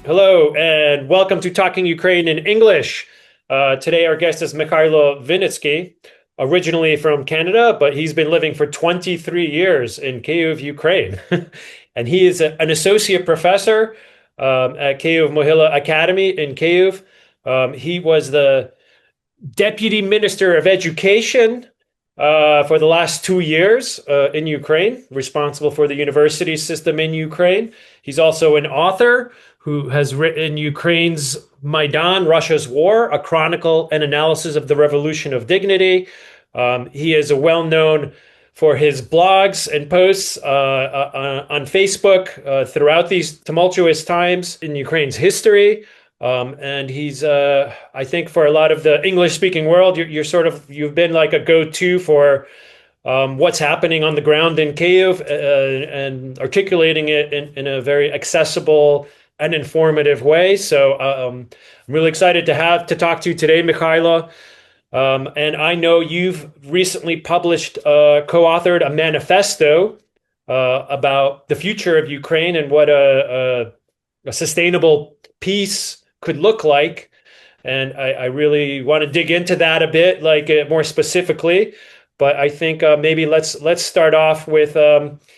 Hello, and welcome to Talking Ukraine in English. Today, our guest is Myhailo Wynnyckyj, originally from Canada, but he's been living for 23 years in Kyiv, Ukraine. And he is an associate professor at Kyiv-Mohyla Academy in Kyiv. He was the deputy minister of education for the last 2 years in Ukraine, responsible for the university system in Ukraine. He's also an author who has written Ukraine's Maidan, Russia's War, a chronicle and analysis of the Revolution of Dignity. He is well known for his blogs and posts on Facebook throughout these tumultuous times in Ukraine's history. And he's, I think, for a lot of the English-speaking world, you've been like a go-to for what's happening on the ground in Kyiv and articulating it in a very accessible and informative way. So I'm really excited to talk to you today, Myhailo. And I know you've recently published, co-authored a manifesto about the future of Ukraine and what a sustainable peace could look like. And I really want to dig into that a bit, like more specifically. But I think maybe let's start off with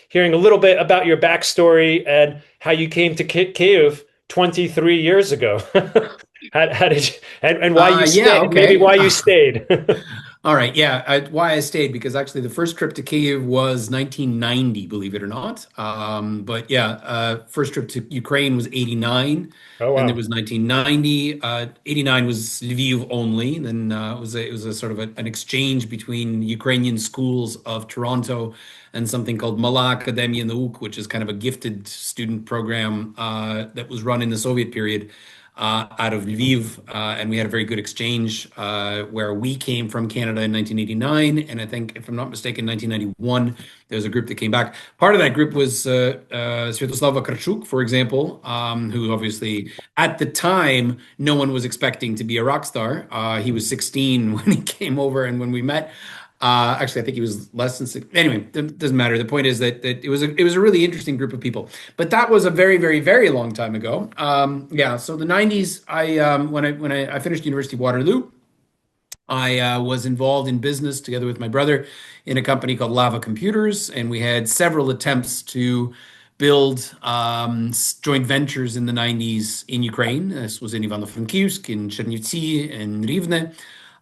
hearing a little bit about your backstory and how you came to Kyiv 23 years ago. How did you, and why you stayed? Yeah, Maybe okay. why you stayed. All right, yeah. Why I stayed, because actually the first trip to Kyiv was 1990, believe it or not. But yeah, first trip to Ukraine was 89. Oh Then there wow. was 1990. 89 was Lviv only. Then it was a sort of an exchange between Ukrainian schools of Toronto and something called Myhailo Academy Nauk, which is kind of a gifted student program that was run in the Soviet period out of Lviv, and we had a very good exchange where we came from Canada in 1989, and I think, if I'm not mistaken, 1991, there was a group that came back. Part of that group was Sviatoslav Vakarchuk, for example, who obviously, at the time, no one was expecting to be a rock star. He was 16 when he came over, and when we met, actually, I think he was less than six. Anyway, it doesn't matter. The point is that it was a really interesting group of people. But that was a very, very, very long time ago. Yeah. So the 90s, when I finished University of Waterloo, I was involved in business together with my brother in a company called Lava Computers, and we had several attempts to build joint ventures in the 90s in Ukraine. This was in Ivano-Frankivsk, in Chernivtsi, in Rivne,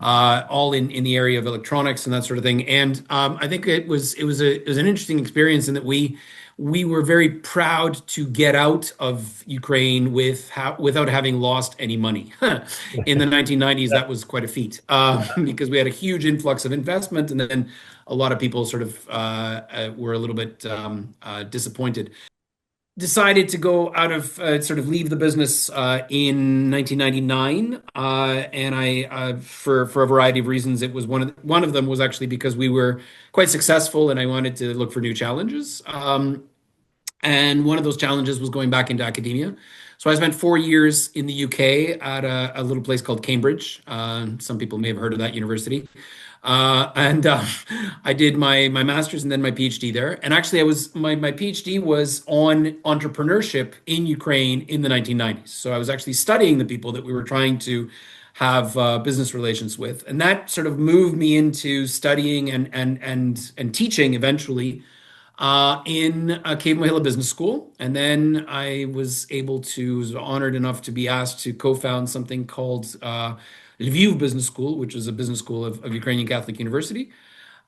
all in the area of electronics and that sort of thing. And I think it was an interesting experience in that we were very proud to get out of Ukraine without having lost any money. In the 1990s, that was quite a feat because we had a huge influx of investment, and then a lot of people sort of were a little bit disappointed. Decided to go out of sort of leave the business in 1999, and for a variety of reasons. It was one of them was actually because we were quite successful, and I wanted to look for new challenges. And one of those challenges was going back into academia. So I spent 4 years in the UK at a little place called Cambridge. Some people may have heard of that university. And I did my master's and then my PhD there. And actually, my PhD was on entrepreneurship in Ukraine in the 1990s. So I was actually studying the people that we were trying to have business relations with, and that sort of moved me into studying and teaching eventually in a Kyiv-Mohyla Business School. And then I was honored enough to be asked to co-found something called Lviv Business School, which is a business school of Ukrainian Catholic University.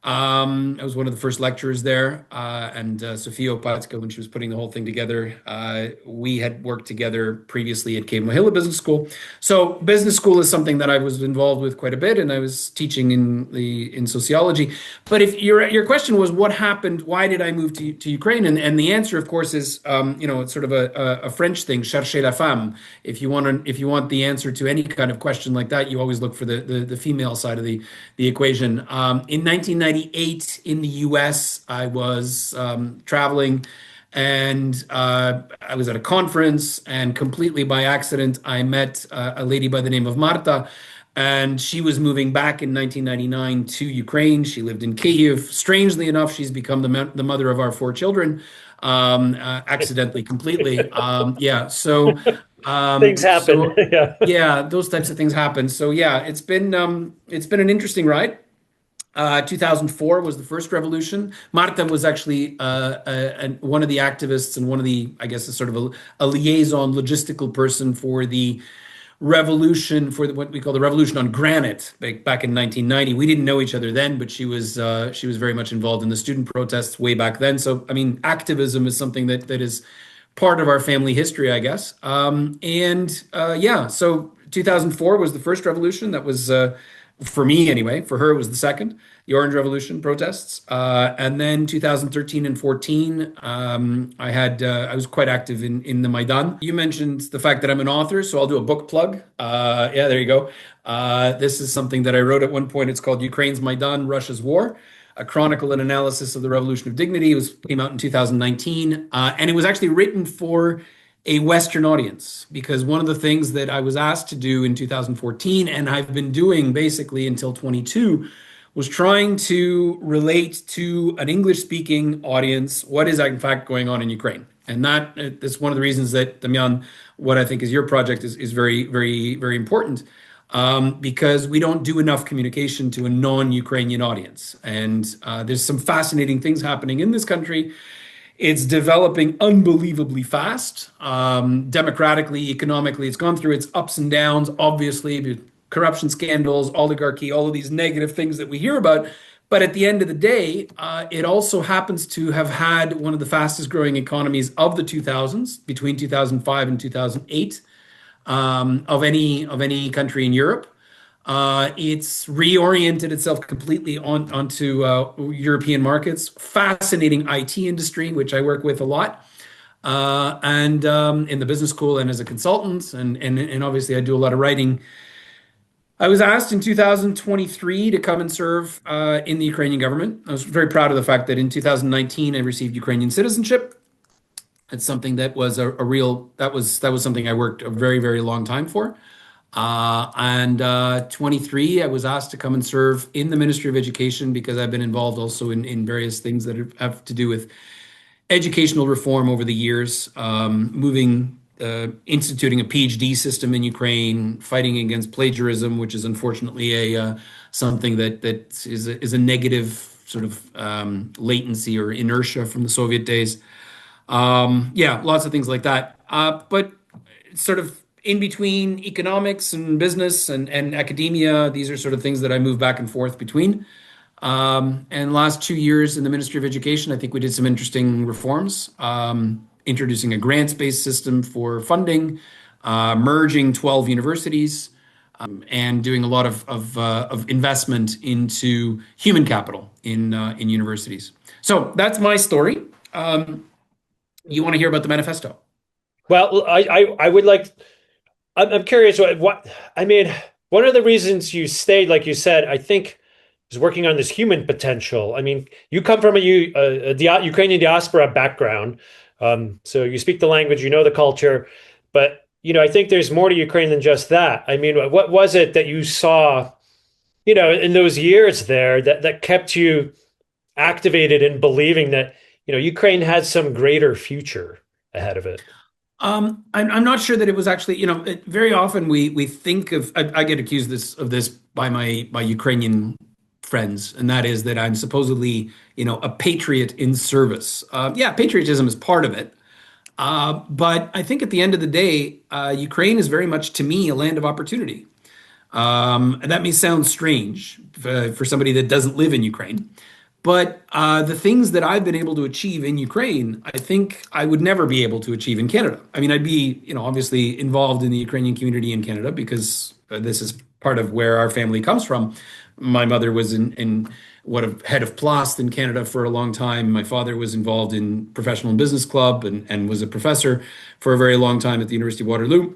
I was one of the first lecturers there, and Sofia Opatska, when she was putting the whole thing together, we had worked together previously at Kyiv-Mohyla Business School. So business school is something that I was involved with quite a bit, and I was teaching in sociology. But if your question was what happened, why did I move to Ukraine? And the answer, of course, is it's sort of a French thing, chercher la femme. If you want the answer to any kind of question like that, you always look for the female side of the equation. In 1998 in the US, I was traveling, and I was at a conference, and completely by accident, I met a lady by the name of Marta, and she was moving back in 1999 to Ukraine. She lived in Kyiv. Strangely enough, she's become the mother of our four children, accidentally, completely. Yeah. So Things happen. So Yeah. yeah, those types of things happen. So yeah, it's been an interesting ride. 2004 was the first revolution. Marta was actually one of the activists and one of the, I guess, a sort of a liaison logistical person for the revolution, for what we call the revolution on granite back in 1990. We didn't know each other then, but she was very much involved in the student protests way back then. So I mean, activism is something that is part of our family history, I guess. Yeah, so 2004 was the first revolution. That was for me anyway. For her, it was the second, the Orange Revolution protests. And then 2013 and 14, I was quite active in the Maidan. You mentioned the fact that I'm an author, so I'll do a book plug. Yeah, there you go. This is something that I wrote at one point. It's called Ukraine's Maidan, Russia's War, a chronicle and analysis of the Revolution of Dignity. Came out in 2019, and it was actually written for a Western audience, because one of the things that I was asked to do in 2014, and I've been doing basically until 22, was trying to relate to an English-speaking audience what is in fact going on in Ukraine. And that's one of the reasons that, Damian, what I think is your project is very, very, very important, because we don't do enough communication to a non-Ukrainian audience. And there's some fascinating things happening in this country. It's developing unbelievably fast, democratically, economically. It's gone through its ups and downs, obviously, corruption scandals, oligarchy, all of these negative things that we hear about. But at the end of the day, it also happens to have had one of the fastest growing economies of the 2000s, between 2005 and 2008, of any country in Europe. It's reoriented itself completely onto European markets. Fascinating IT industry, which I work with a lot, and in the business school and as a consultant, and obviously I do a lot of writing. I was asked in 2023 to come and serve in the Ukrainian government. I was very proud of the fact that in 2019 I received Ukrainian citizenship. It's something that was that was something I worked a very, very long time for. 23, I was asked to come and serve in the Ministry of Education, because I've been involved also in various things that have to do with educational reform over the years, instituting a PhD system in Ukraine, fighting against plagiarism, which is unfortunately something that is a negative sort of latency or inertia from the Soviet days. Yeah, lots of things like that. But sort of in between economics and business and academia, these are sort of things that I move back and forth between. And last 2 years in the Ministry of Education, I think we did some interesting reforms, introducing a grants-based system for funding, merging 12 universities, and doing a lot of investment into human capital in universities. So that's my story. You want to hear about the manifesto? Well, I would like. I'm curious what I mean. One of the reasons you stayed, like you said, I think, is working on this human potential. I mean, you come from a Ukrainian diaspora background, so you speak the language, you know the culture, but I think there's more to Ukraine than just that. I mean, what was it that you saw, in those years there that kept you activated in believing that, Ukraine has some greater future ahead of it? I'm not sure that it was actually, very often we think of, I get accused of this by my Ukrainian friends, and that is that I'm supposedly, a patriot in service. Yeah, patriotism is part of it. But I think at the end of the day, Ukraine is very much, to me, a land of opportunity. And that may sound strange for somebody that doesn't live in Ukraine. But the things that I've been able to achieve in Ukraine, I think I would never be able to achieve in Canada. I mean, I'd be, obviously involved in the Ukrainian community in Canada, because this is part of where our family comes from. My mother was in what a head of Plast in Canada for a long time. My father was involved in professional and business club and was a professor for a very long time at the University of Waterloo.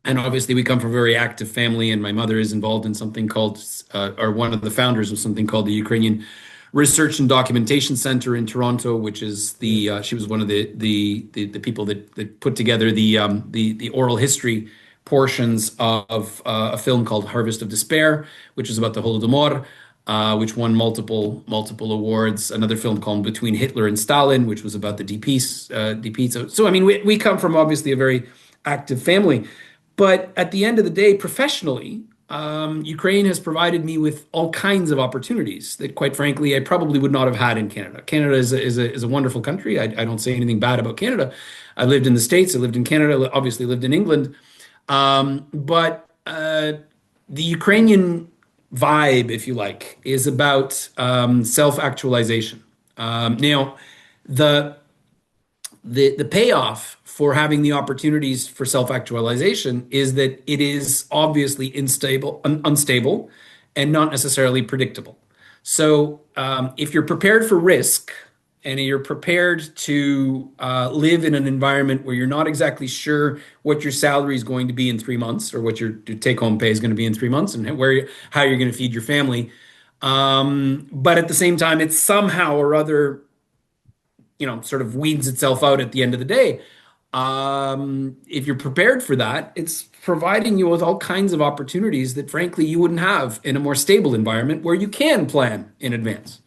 And obviously, we come from a very active family, and my mother is involved in something called, or one of the founders of something called the Ukrainian Research and Documentation Center in Toronto, which is she was one of the people that put together the oral history portions of a film called Harvest of Despair, which is about the Holodomor, which won multiple awards. Another film called Between Hitler and Stalin, which was about the DP. So I mean, we come from obviously a very active family. But at the end of the day, professionally, Ukraine has provided me with all kinds of opportunities that, quite frankly, I probably would not have had in Canada. Canada is a wonderful country. I don't say anything bad about Canada. I lived in the States. I lived in Canada. Obviously, lived in England. But the Ukrainian vibe, if you like, is about self-actualization. Now, the the payoff for having the opportunities for self-actualization is that it is obviously unstable, and not necessarily predictable. So, if you're prepared for risk and you're prepared to live in an environment where you're not exactly sure what your salary is going to be in 3 months, or what your take-home pay is going to be in 3 months, and how you're going to feed your family, but at the same time, it somehow or other, sort of weeds itself out at the end of the day. If you're prepared for that, it's providing you with all kinds of opportunities that, frankly, you wouldn't have in a more stable environment where you can plan in advance.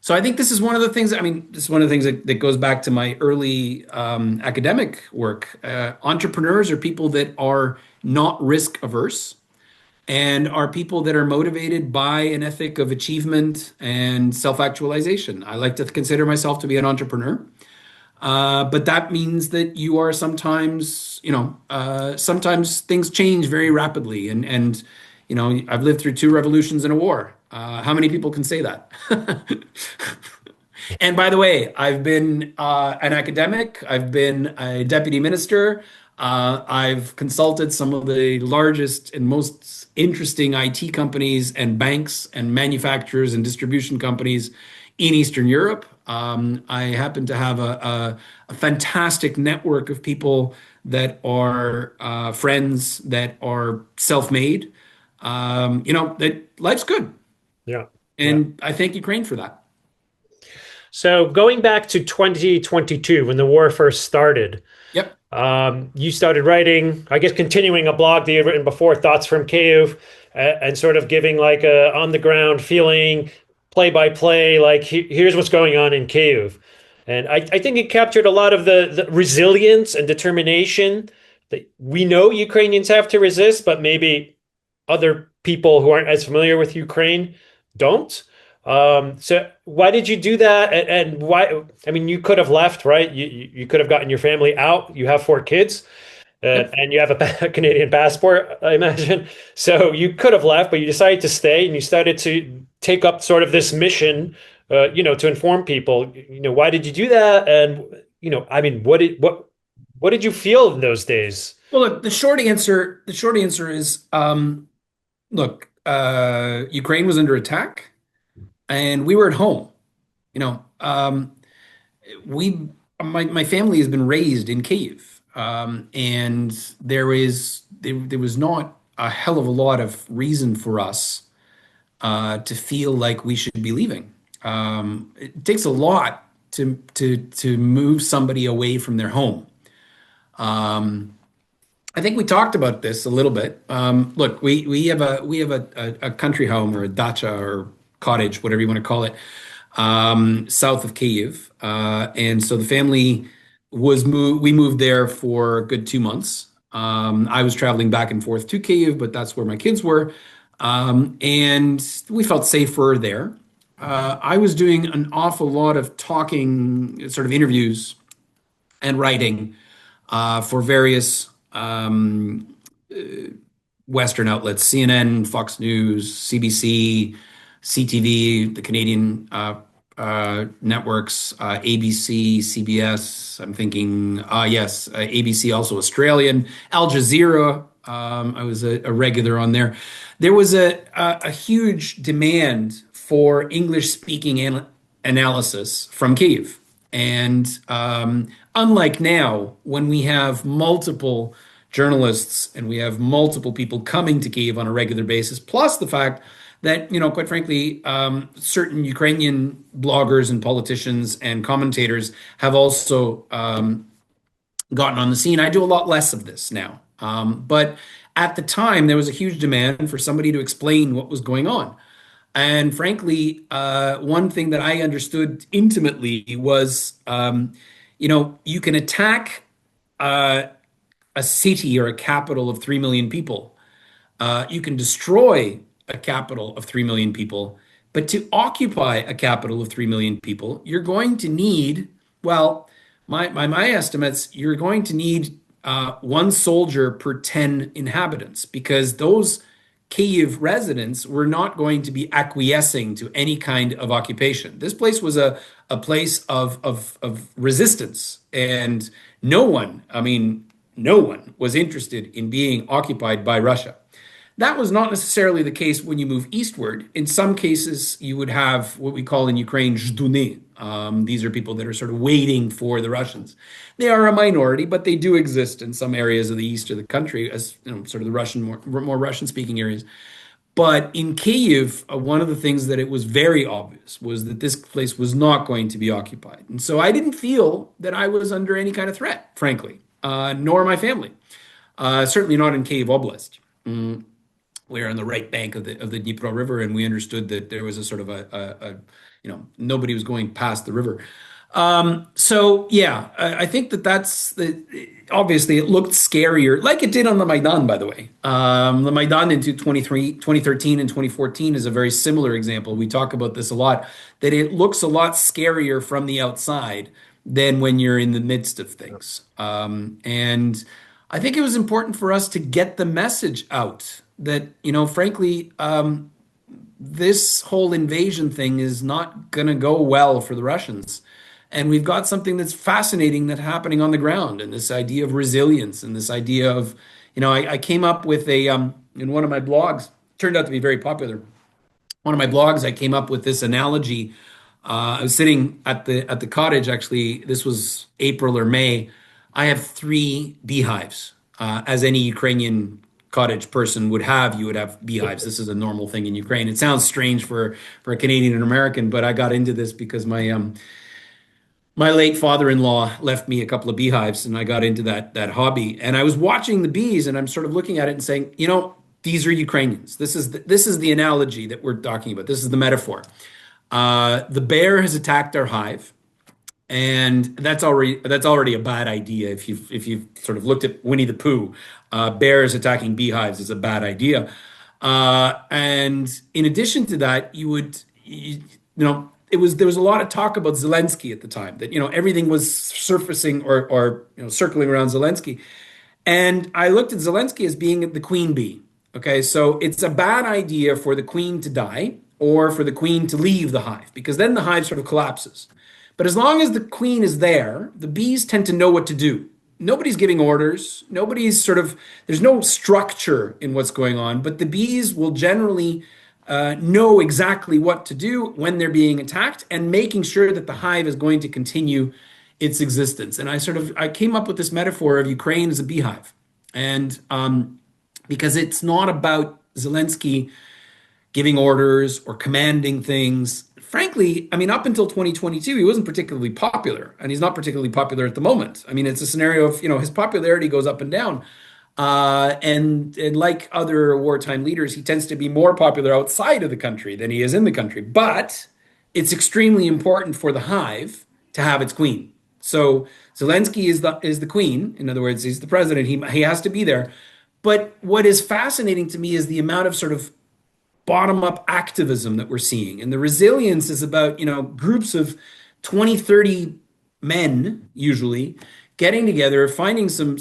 So I think this is one of the things, this is one of the things that goes back to my early academic work. Entrepreneurs are people that are not risk averse and are people that are motivated by an ethic of achievement and self-actualization. I like to consider myself to be an entrepreneur. But that means that you are sometimes, sometimes things change very rapidly. And I've lived through two revolutions and a war. How many people can say that? And by the way, I've been an academic, I've been a deputy minister, I've consulted some of the largest and most interesting IT companies and banks and manufacturers and distribution companies in Eastern Europe. I happen to have a fantastic network of people that are friends, that are self-made. That life's good. Yeah. Yeah. And I thank Ukraine for that. So going back to 2022, when the war first started, Yep. you started writing, I guess, continuing a blog that you had written before, Thoughts from Kyiv, and sort of giving like a on the ground feeling, play by play, like here's what's going on in Kyiv. And I think it captured a lot of the resilience and determination that we know Ukrainians have to resist, but maybe other people who aren't as familiar with Ukraine don't. So why did you do that? And why? I mean, you could have left, right? You could have gotten your family out. You have four kids, Yep. and you have a Canadian passport, I imagine. So you could have left, but you decided to stay, and you started to take up sort of this mission, to inform people. Why did you do that? And I mean, what did you feel in those days? Well, look, the short answer is, look, Ukraine was under attack, and we were at home. You know, we my family has been raised in Kyiv, and there was not a hell of a lot of reason for us to feel like we should be leaving. It takes a lot to move somebody away from their home. I think we talked about this a little bit. Look, we have a country home, or a dacha, or cottage, whatever you want to call it, south of Kyiv, and so the family we moved there for a good 2 months. I was traveling back and forth to Kyiv, but that's where my kids were, and we felt safer there. I was doing an awful lot of talking, sort of interviews and writing for various Western outlets: CNN, Fox News, CBC, CTV, the Canadian networks, ABC, CBS. I'm thinking, yes, ABC, also Australian, Al Jazeera. I was a regular on there. There was a huge demand for English speaking analysis from Kyiv. And unlike now, when we have multiple journalists and we have multiple people coming to Kyiv on a regular basis, plus the fact that, quite frankly, certain Ukrainian bloggers and politicians and commentators have also gotten on the scene. I do a lot less of this now. But at the time, there was a huge demand for somebody to explain what was going on. And frankly, one thing that I understood intimately was, you can attack a a city or a capital of 3 million people. You can destroy a capital of 3 million people, but to occupy a capital of 3 million people, you're going to need, well, my estimates, you're going to need one soldier per 10 inhabitants, because those Kyiv residents were not going to be acquiescing to any kind of occupation. This place was a place of resistance, and no one, I mean, no one was interested in being occupied by Russia. That was not necessarily the case when you move eastward. In some cases, you would have what we call in Ukraine zhduni. These are people that are sort of waiting for the Russians. They are a minority, but they do exist in some areas of the east of the country, as you know, sort of the Russian, more Russian-speaking areas. But in Kyiv, one of the things that it was very obvious was that this place was not going to be occupied. And so I didn't feel that I was under any kind of threat, frankly, nor my family. Certainly not in Kyiv Oblast. We were on the right bank of the Dnipro River, and we understood that there was a sort of nobody was going past the river. So yeah, I think obviously it looked scarier, like it did on the Maidan, by the way. The Maidan in 2013 and 2014 is a very similar example. We talk about this a lot, that it looks a lot scarier from the outside than when you're in the midst of things. And I think it was important for us to get the message out that, frankly, this whole invasion thing is not going to go well for the Russians. And we've got something that's fascinating that's happening on the ground, and this idea of resilience, and this idea of, I came up with in one of my blogs, turned out to be very popular. One of my blogs, I came up with this analogy. I was sitting at the cottage, actually, this was April or May. I have 3 beehives, as any Ukrainian cottage person would have. You would have beehives. This is a normal thing in Ukraine. It sounds strange for a Canadian and American, but I got into this because my late father-in-law left me a couple of beehives, and I got into that hobby. And I was watching the bees, and I'm sort of looking at it and saying, these are Ukrainians. This is the analogy that we're talking about. This is the metaphor. The bear has attacked our hive. And that's already a bad idea. If you've sort of looked at Winnie the Pooh, bears attacking beehives is a bad idea. And in addition to that, there was a lot of talk about Zelensky at the time, that everything was surfacing or circling around Zelensky. And I looked at Zelensky as being the queen bee. Okay, so it's a bad idea for the queen to die or for the queen to leave the hive, because then the hive sort of collapses. But as long as the queen is there, the bees tend to know what to do. Nobody's giving orders. There's no structure in what's going on, but the bees will generally know exactly what to do when they're being attacked, and making sure that the hive is going to continue its existence. And I came up with this metaphor of Ukraine as a beehive. And because it's not about Zelensky giving orders or commanding things. Frankly, I mean, up until 2022, he wasn't particularly popular, and he's not particularly popular at the moment. I mean, it's a scenario of, his popularity goes up and down. And like other wartime leaders, he tends to be more popular outside of the country than he is in the country. But it's extremely important for the hive to have its queen. So Zelensky is the queen. In other words, he's the president. He has to be there. But what is fascinating to me is the amount of sort of bottom-up activism that we're seeing. And the resilience is about, groups of 20, 30 men, usually, getting together, finding some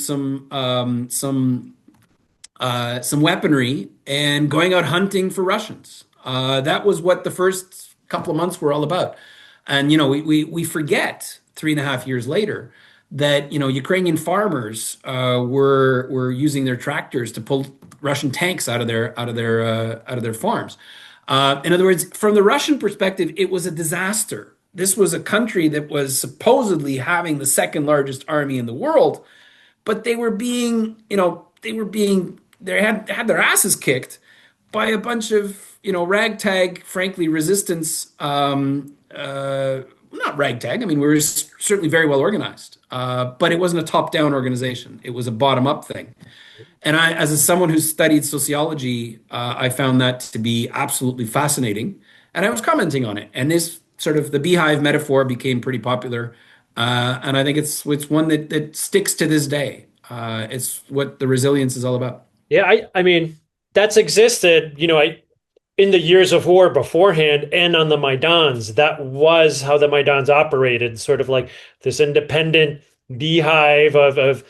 weaponry, and going out hunting for Russians. That was what the first couple of months were all about. And, we forget 3.5 years later that, Ukrainian farmers were using their tractors to pull Russian tanks out of their farms. In other words, from the Russian perspective, it was a disaster. This was a country that was supposedly having the second largest army in the world, but they had their asses kicked by a bunch of, ragtag, frankly, resistance. Not ragtag. I mean, we were certainly very well organized, but it wasn't a top-down organization. It was a bottom-up thing. And as someone who's studied sociology, I found that to be absolutely fascinating. And I was commenting on it. And this sort of the beehive metaphor became pretty popular. And I think it's one that sticks to this day. It's what the resilience is all about. Yeah, I mean, that's existed, in the years of war beforehand and on the Maidans. That was how the Maidans operated, sort of like this independent beehive of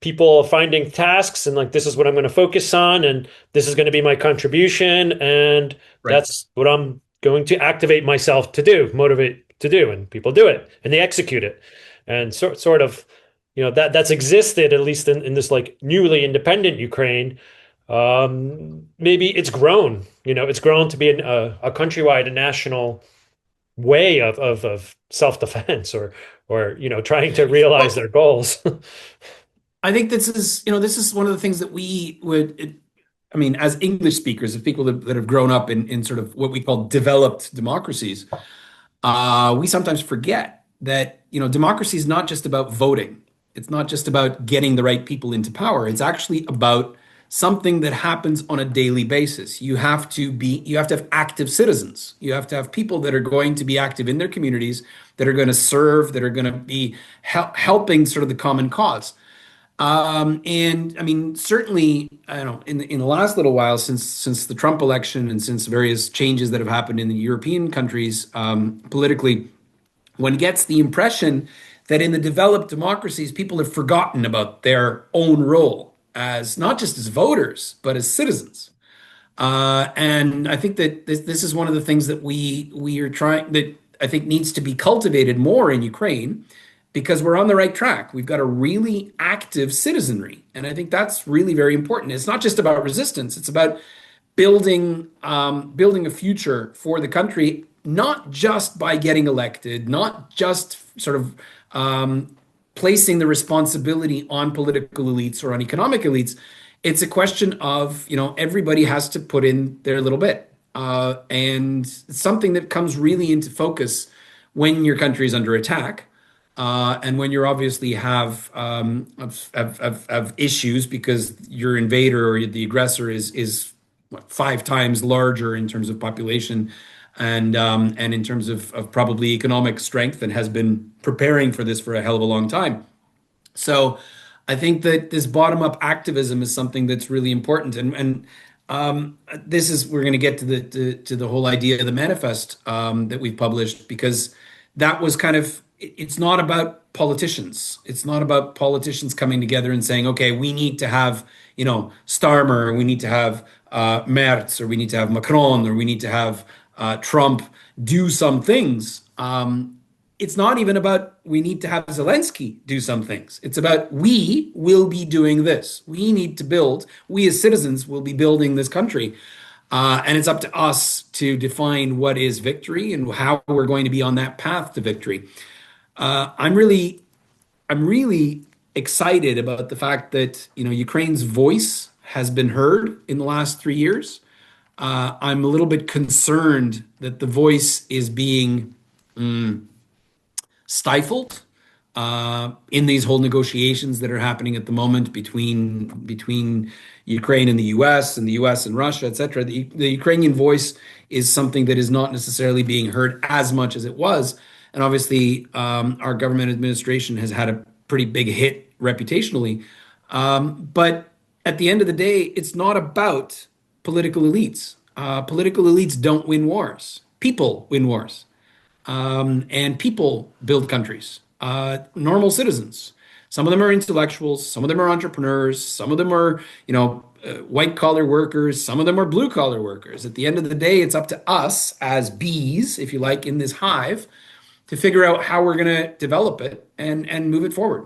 people finding tasks and like, this is what I'm going to focus on, and this is going to be my contribution, and Right. that's what I'm going to activate myself to do, motivate to do, and people do it and they execute it. And sort of, that's existed at least in this like newly independent Ukraine. Maybe it's grown to be a countrywide, a national way of self-defense, or trying to realize Well, their goals. I think this is one of the things that I mean, as English speakers, as people that have grown up in sort of what we call developed democracies, we sometimes forget that, democracy is not just about voting. It's not just about getting the right people into power. It's actually about something that happens on a daily basis. You have to have active citizens. You have to have people that are going to be active in their communities, that are going to serve, that are going to be helping sort of the common cause. And I mean, certainly, I don't know, in the last little while since the Trump election and since various changes that have happened in the European countries, politically, one gets the impression that in the developed democracies, people have forgotten about their own role as not just as voters, but as citizens. And I think that this is one of the things that we are trying that I think needs to be cultivated more in Ukraine because we're on the right track. We've got a really active citizenry, and I think that's really very important. It's not just about resistance; it's about building a future for the country, not just by getting elected, not just sort of placing the responsibility on political elites or on economic elites. It's a question of, everybody has to put in their little bit. And it's something that comes really into focus when your country is under attack. And when you obviously have issues because your invader or the aggressor is what, 5 times larger in terms of population and in terms of probably economic strength and has been preparing for this for a hell of a long time. So I think that this bottom-up activism is something that's really important. And this is we're going to get to the whole idea of the manifest that we've published because that was kind of it's not about politicians. It's not about politicians coming together and saying, okay, we need to have, Starmer, or we need to have Merz, or we need to have Macron, or we need to have Trump do some things. It's not even about we need to have Zelensky do some things. It's about we will be doing this. We as citizens will be building this country. And it's up to us to define what is victory and how we're going to be on that path to victory. I'm really excited about the fact that Ukraine's voice has been heard in the last 3 years. I'm a little bit concerned that the voice is being stifled in these whole negotiations that are happening at the moment between Ukraine and the U.S. and Russia, etc. The Ukrainian voice is something that is not necessarily being heard as much as it was. And obviously, our government administration has had a pretty big hit reputationally. But at the end of the day, it's not about political elites. Political elites don't win wars. People win wars. And people build countries. Normal citizens. Some of them are intellectuals. Some of them are entrepreneurs. Some of them are, white collar workers. Some of them are blue collar workers. At the end of the day, it's up to us as bees, if you like, in this hive to figure out how we're going to develop it and move it forward.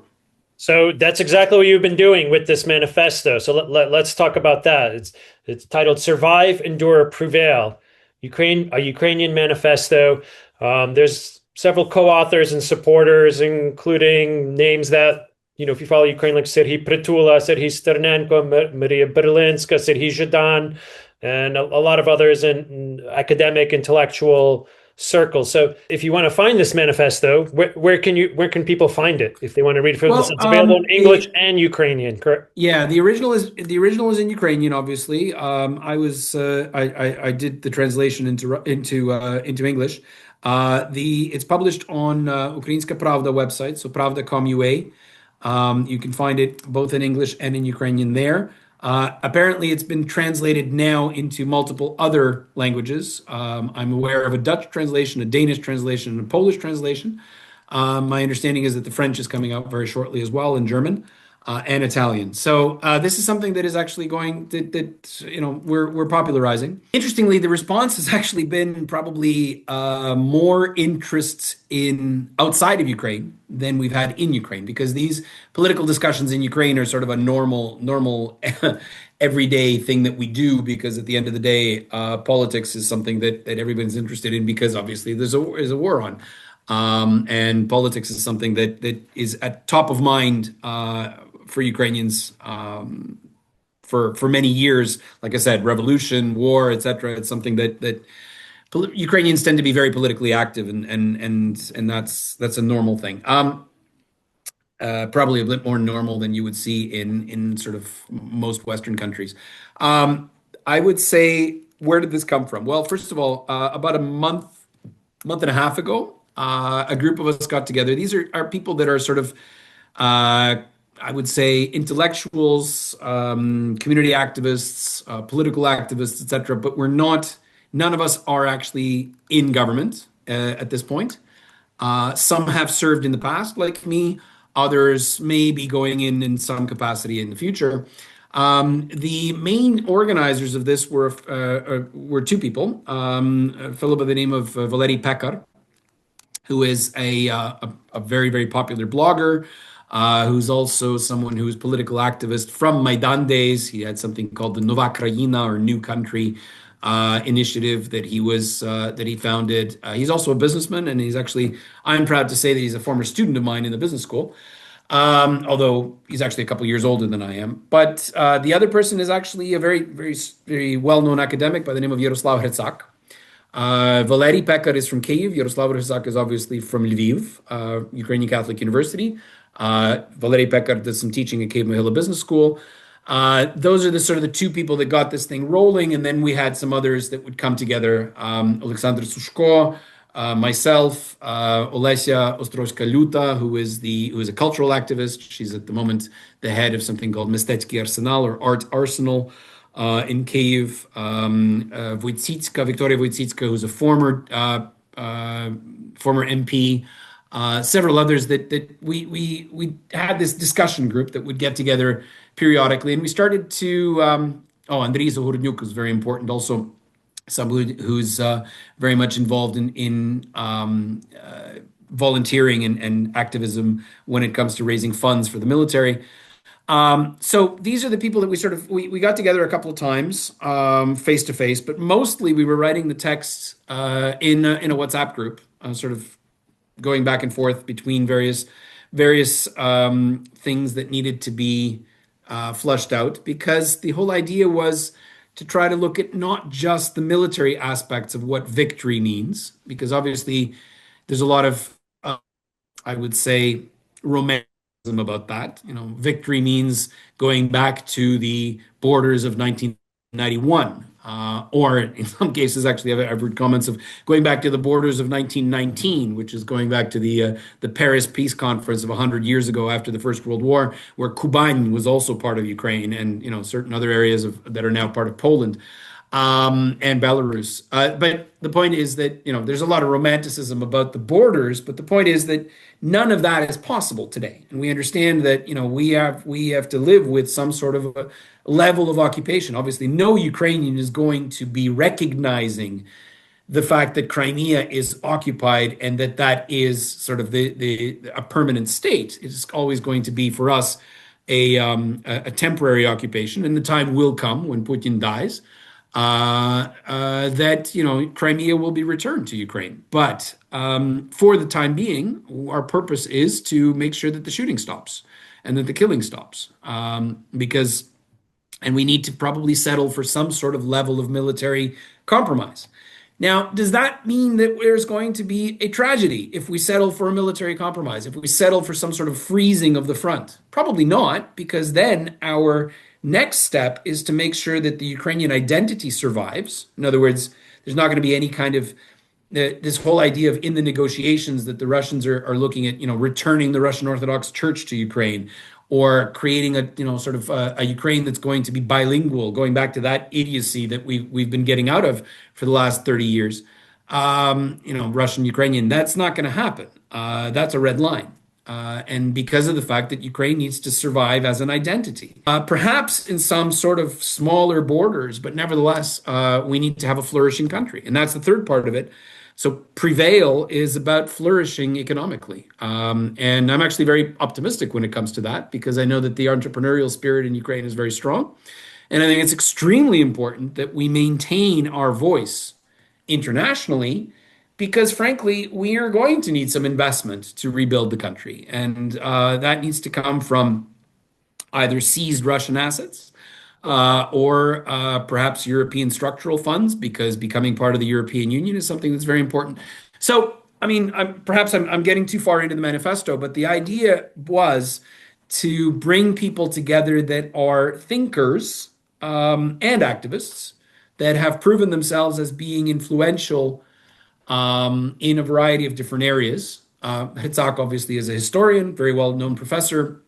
So that's exactly what you've been doing with this manifesto. So let's talk about that. It's titled "Survive, Endure, Prevail: a Ukrainian Manifesto." There's several co-authors and supporters, including names that, if you follow Ukraine, like Serhiy Prytula, Serhiy Sternenko, Maria Berlinska, Serhiy Zhadan, and a lot of others in academic, intellectual circles. So if you want to find this manifesto, where can people find it if they want to read it for this? Well, It's available in English and Ukrainian, correct? yeah, the original is in Ukrainian, obviously. I did the translation into English. It's published on Ukrainska Pravda website, so pravda.com.ua. You can find it both in English and in Ukrainian there. Apparently, it's been translated now into multiple other languages. I'm aware of a Dutch translation, a Danish translation, and a Polish translation. My understanding is that the French is coming out very shortly as well, and German and Italian. So this is something that is actually going that we're popularizing. Interestingly, the response has actually been probably more interest in outside of Ukraine than we've had in Ukraine, because these political discussions in Ukraine are sort of a normal everyday thing that we do, because at the end of the day, politics is something that everyone's interested in, because obviously there's a war on. And politics is something that is at top of mind for Ukrainians for many years. Like I said, revolution, war, etc. It's something that Ukrainians tend to be very politically active, and that's a normal thing. Probably a bit more normal than you would see in sort of most Western countries. I would say, where did this come from? Well, first of all, about a month and a half ago, a group of us got together. These are people that are sort of, I would say, intellectuals, community activists, political activists, etc. But none of us are actually in government at this point. Some have served in the past, like me. Others may be going in some capacity in the future. The main organizers of this were two people, a fellow by the name of Valery Pekar, who is a very, very popular blogger, who's also someone who's political activist from Maidan days. He had something called the Nova Krajina, or New Country initiative, that he founded. He's also a businessman, and I'm proud to say that he's a former student of mine in the business school, although he's actually a couple years older than I am. But the other person is actually a very, very, very well-known academic by the name of Yaroslav Hrtsak. Valery Pekar is from Kyiv. Yaroslav Hrtsak is obviously from Lviv, Ukrainian Catholic University. Valery Pekar did some teaching at Kyiv-Mohyla Business School. Those are the sort of the two people that got this thing rolling, and then we had some others that would come together. Alexander Sushko, myself, Olesya Ostrovska-Luta, who is a cultural activist. She's at the moment the head of something called Mistecki Arsenal, or Art Arsenal, in Kyiv. Victoria Wojcicka, who's a former MP. Several others that we had this discussion group that would get together periodically, and we started to Andriy Zohornyuk is very important, also somebody who's very much involved in volunteering and activism when it comes to raising funds for the military. So these are the people that we got together a couple of times, face to face, but mostly we were writing the texts in a WhatsApp group, sort of going back and forth between various things that needed to be flushed out, because the whole idea was to try to look at not just the military aspects of what victory means, because obviously there's a lot of, I would say, romanticism about that. Victory means going back to the borders of 1991. Or in some cases, actually, I've heard comments of going back to the borders of 1919, which is going back to the Paris Peace Conference of 100 years ago after the First World War, where Kuban was also part of Ukraine, and certain other areas that are now part of Poland and Belarus. But the point is that there's a lot of romanticism about the borders, but the point is that none of that is possible today, and we understand that we have to live with some sort of a level of occupation. Obviously, no Ukrainian is going to be recognizing the fact that Crimea is occupied and that is sort of a permanent state. It's always going to be, for us, a temporary occupation, and the time will come when Putin dies that Crimea will be returned to Ukraine. But for the time being, our purpose is to make sure that the shooting stops and that the killing stops, and we need to probably settle for some sort of level of military compromise. Now, does that mean that there's going to be a tragedy if we settle for a military compromise, if we settle for some sort of freezing of the front? Probably not, because then our next step is to make sure that the Ukrainian identity survives. In other words, there's not going to be any kind of this whole idea of in the negotiations that the Russians are looking at, returning the Russian Orthodox Church to Ukraine, or creating a, sort of a Ukraine that's going to be bilingual, going back to that idiocy that we've been getting out of for the last 30 years. Russian Ukrainian, that's not going to happen. That's a red line. And because of the fact that Ukraine needs to survive as an identity, perhaps in some sort of smaller borders, but nevertheless, we need to have a flourishing country. And that's the third part of it. So prevail is about flourishing economically. And I'm actually very optimistic when it comes to that, because I know that the entrepreneurial spirit in Ukraine is very strong. And I think it's extremely important that we maintain our voice internationally, because frankly, we are going to need some investment to rebuild the country. And that needs to come from either seized Russian assets, or perhaps European structural funds, because becoming part of the European Union is something that's very important. So, I mean, I'm getting too far into the manifesto, but the idea was to bring people together that are thinkers, and activists that have proven themselves as being influential, in a variety of different areas. Hitzak obviously is a historian, very well-known professor.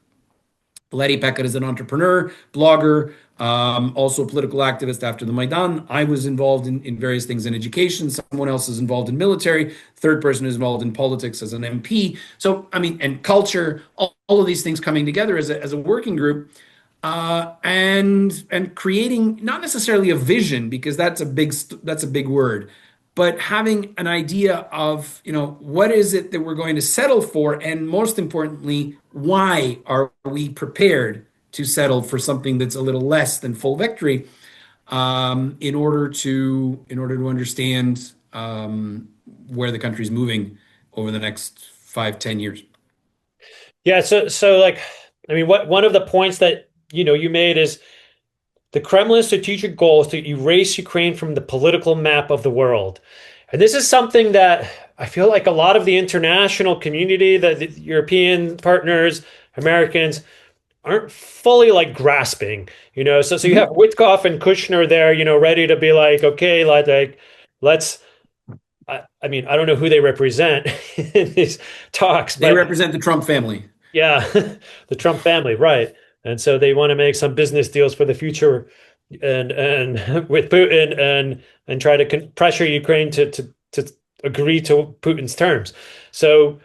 Valery Pekat is an entrepreneur, blogger, also a political activist after the Maidan. I was involved in various things in education. Someone else is involved in military. Third person is involved in politics as an MP. So, I mean, and culture, all of these things coming together as a working group, and creating not necessarily a vision, because that's a big word, but having an idea of, what is it that we're going to settle for, and most importantly, why are we prepared to settle for something that's a little less than full victory, in order to understand, where the country's moving over the next 5, 10 years. Yeah, so like, I mean, what one of the points that you made is the Kremlin's strategic goal is to erase Ukraine from the political map of the world. And this is something that I feel like a lot of the international community, the European partners, Americans, aren't fully like grasping. So you have Mhm. Witkoff and Kushner there, ready to be like, okay, like let's. I mean, I don't know who they represent in these talks, They but represent the Trump family. yeah, the Trump family, right? And so they want to make some business deals for the future, and with Putin, and try to pressure Ukraine to agree to Putin's terms. So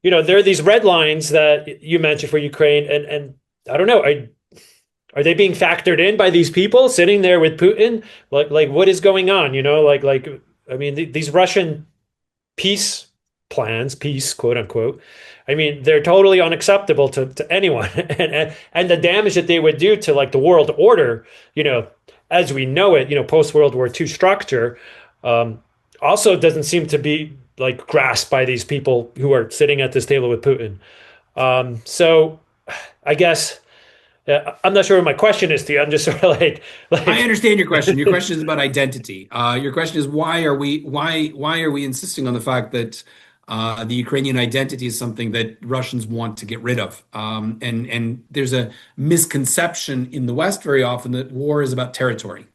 there are these red lines that you mentioned for Ukraine, and I don't know, are they being factored in by these people sitting there with Putin? Like what is going on? Like I mean, these Russian peace plans, peace, quote unquote. I mean, they're totally unacceptable to anyone. And the damage that they would do to like the world order, as we know it, post World War II structure, um, also doesn't seem to be like grasped by these people who are sitting at this table with Putin. So I guess I'm not sure what my question is to you. I'm just sort of I like understand your question. Your question is about identity. Your question is why are we insisting on the fact that the Ukrainian identity is something that Russians want to get rid of? And there's a misconception in the West very often that war is about territory.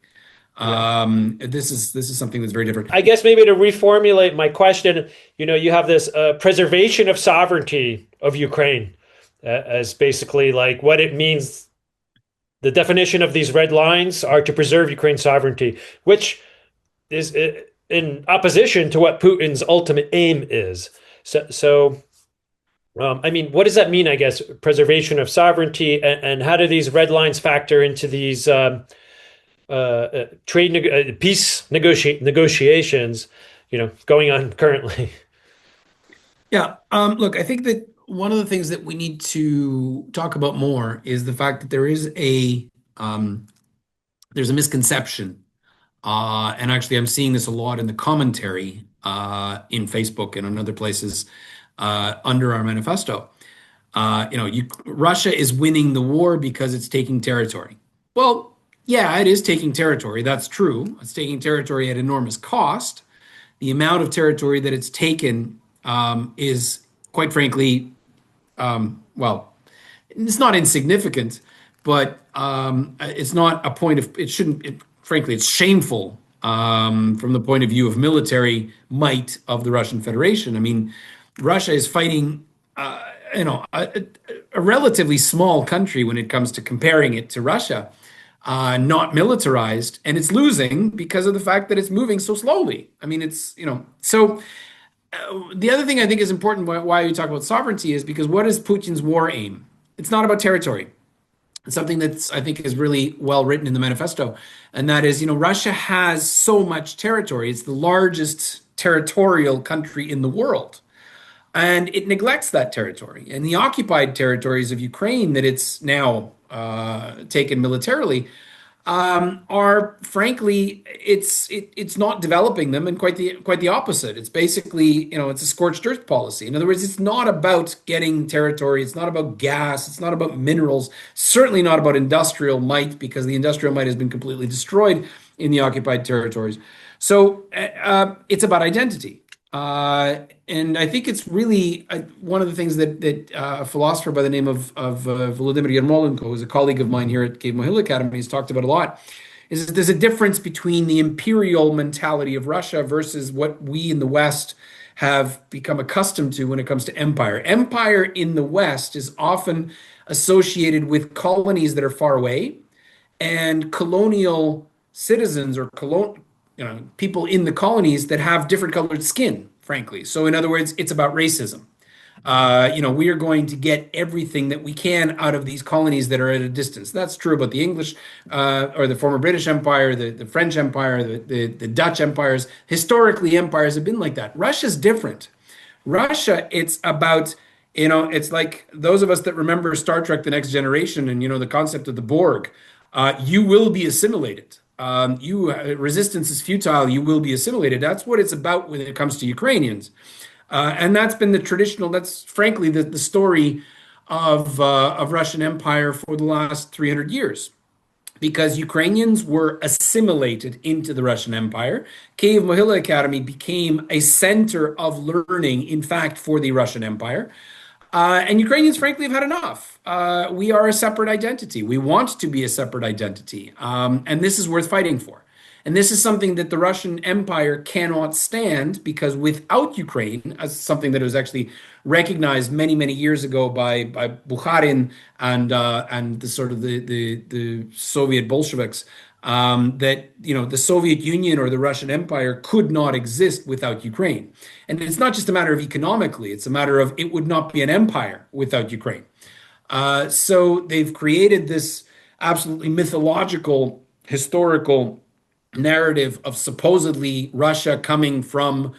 yeah. This is something that's very different. I guess maybe to reformulate my question, you have this preservation of sovereignty of Ukraine as basically like what it means. The definition of these red lines are to preserve Ukraine's sovereignty, which is in opposition to what Putin's ultimate aim is. So, I mean, what does that mean? I guess preservation of sovereignty, and how do these red lines factor into these peace negotiations, going on currently? Yeah. Look, I think that one of the things that we need to talk about more is the fact that there's a misconception. And actually, I'm seeing this a lot in the commentary, in Facebook and on other places, under our manifesto. Russia is winning the war because it's taking territory. Well, yeah, it is taking territory. That's true. It's taking territory at enormous cost. The amount of territory that it's taken, is, quite frankly, well, it's not insignificant, but it's not a point of, it shouldn't, frankly, it's shameful, from the point of view of military might of the Russian Federation. I mean, Russia is fighting, a relatively small country when it comes to comparing it to Russia, not militarized, and it's losing because of the fact that it's moving so slowly. I mean, so the other thing I think is important why we talk about sovereignty is because what is Putin's war aim? It's not about territory. It's something that's I think is really well written in the manifesto, and that is, Russia has so much territory. It's the largest territorial country in the world, and it neglects that territory. And the occupied territories of Ukraine that it's now taken militarily are frankly it's not developing them, and quite the opposite. It's basically it's a scorched earth policy. In other words, it's not about getting territory. It's not about gas. It's not about minerals. Certainly not about industrial might, because the industrial might has been completely destroyed in the occupied territories. So it's about identity. And I think it's really one of the things that a philosopher by the name of Volodymyr Yermolenko, who's a colleague of mine here at Kyiv-Mohyla Academy, has talked about a lot, is that there's a difference between the imperial mentality of Russia versus what we in the West have become accustomed to when it comes to empire. Empire in the West is often associated with colonies that are far away and colonial citizens or people in the colonies that have different colored skin, frankly. So, in other words, it's about racism. We are going to get everything that we can out of these colonies that are at a distance. That's true about the English or the former British Empire, the French Empire, the Dutch empires. Historically, empires have been like that. Russia's different. Russia, it's about, it's like those of us that remember Star Trek: The Next Generation and, the concept of the Borg. You will be assimilated. Resistance is futile. You will be assimilated. That's what it's about when it comes to Ukrainians. And that's been the traditional, that's frankly the story of Russian Empire for the last 300 years, because Ukrainians were assimilated into the Russian Empire. Kyiv-Mohyla Academy became a center of learning, in fact, for the Russian Empire. And Ukrainians, frankly, have had enough. We are a separate identity. We want to be a separate identity. And this is worth fighting for. And this is something that the Russian Empire cannot stand, because without Ukraine, as something that was actually recognized many, many years ago by Bukharin and the sort of the Soviet Bolsheviks, that the Soviet Union or the Russian Empire could not exist without Ukraine. And it's not just a matter of economically; it's a matter of it would not be an empire without Ukraine. So they've created this absolutely mythological, historical narrative of supposedly Russia coming from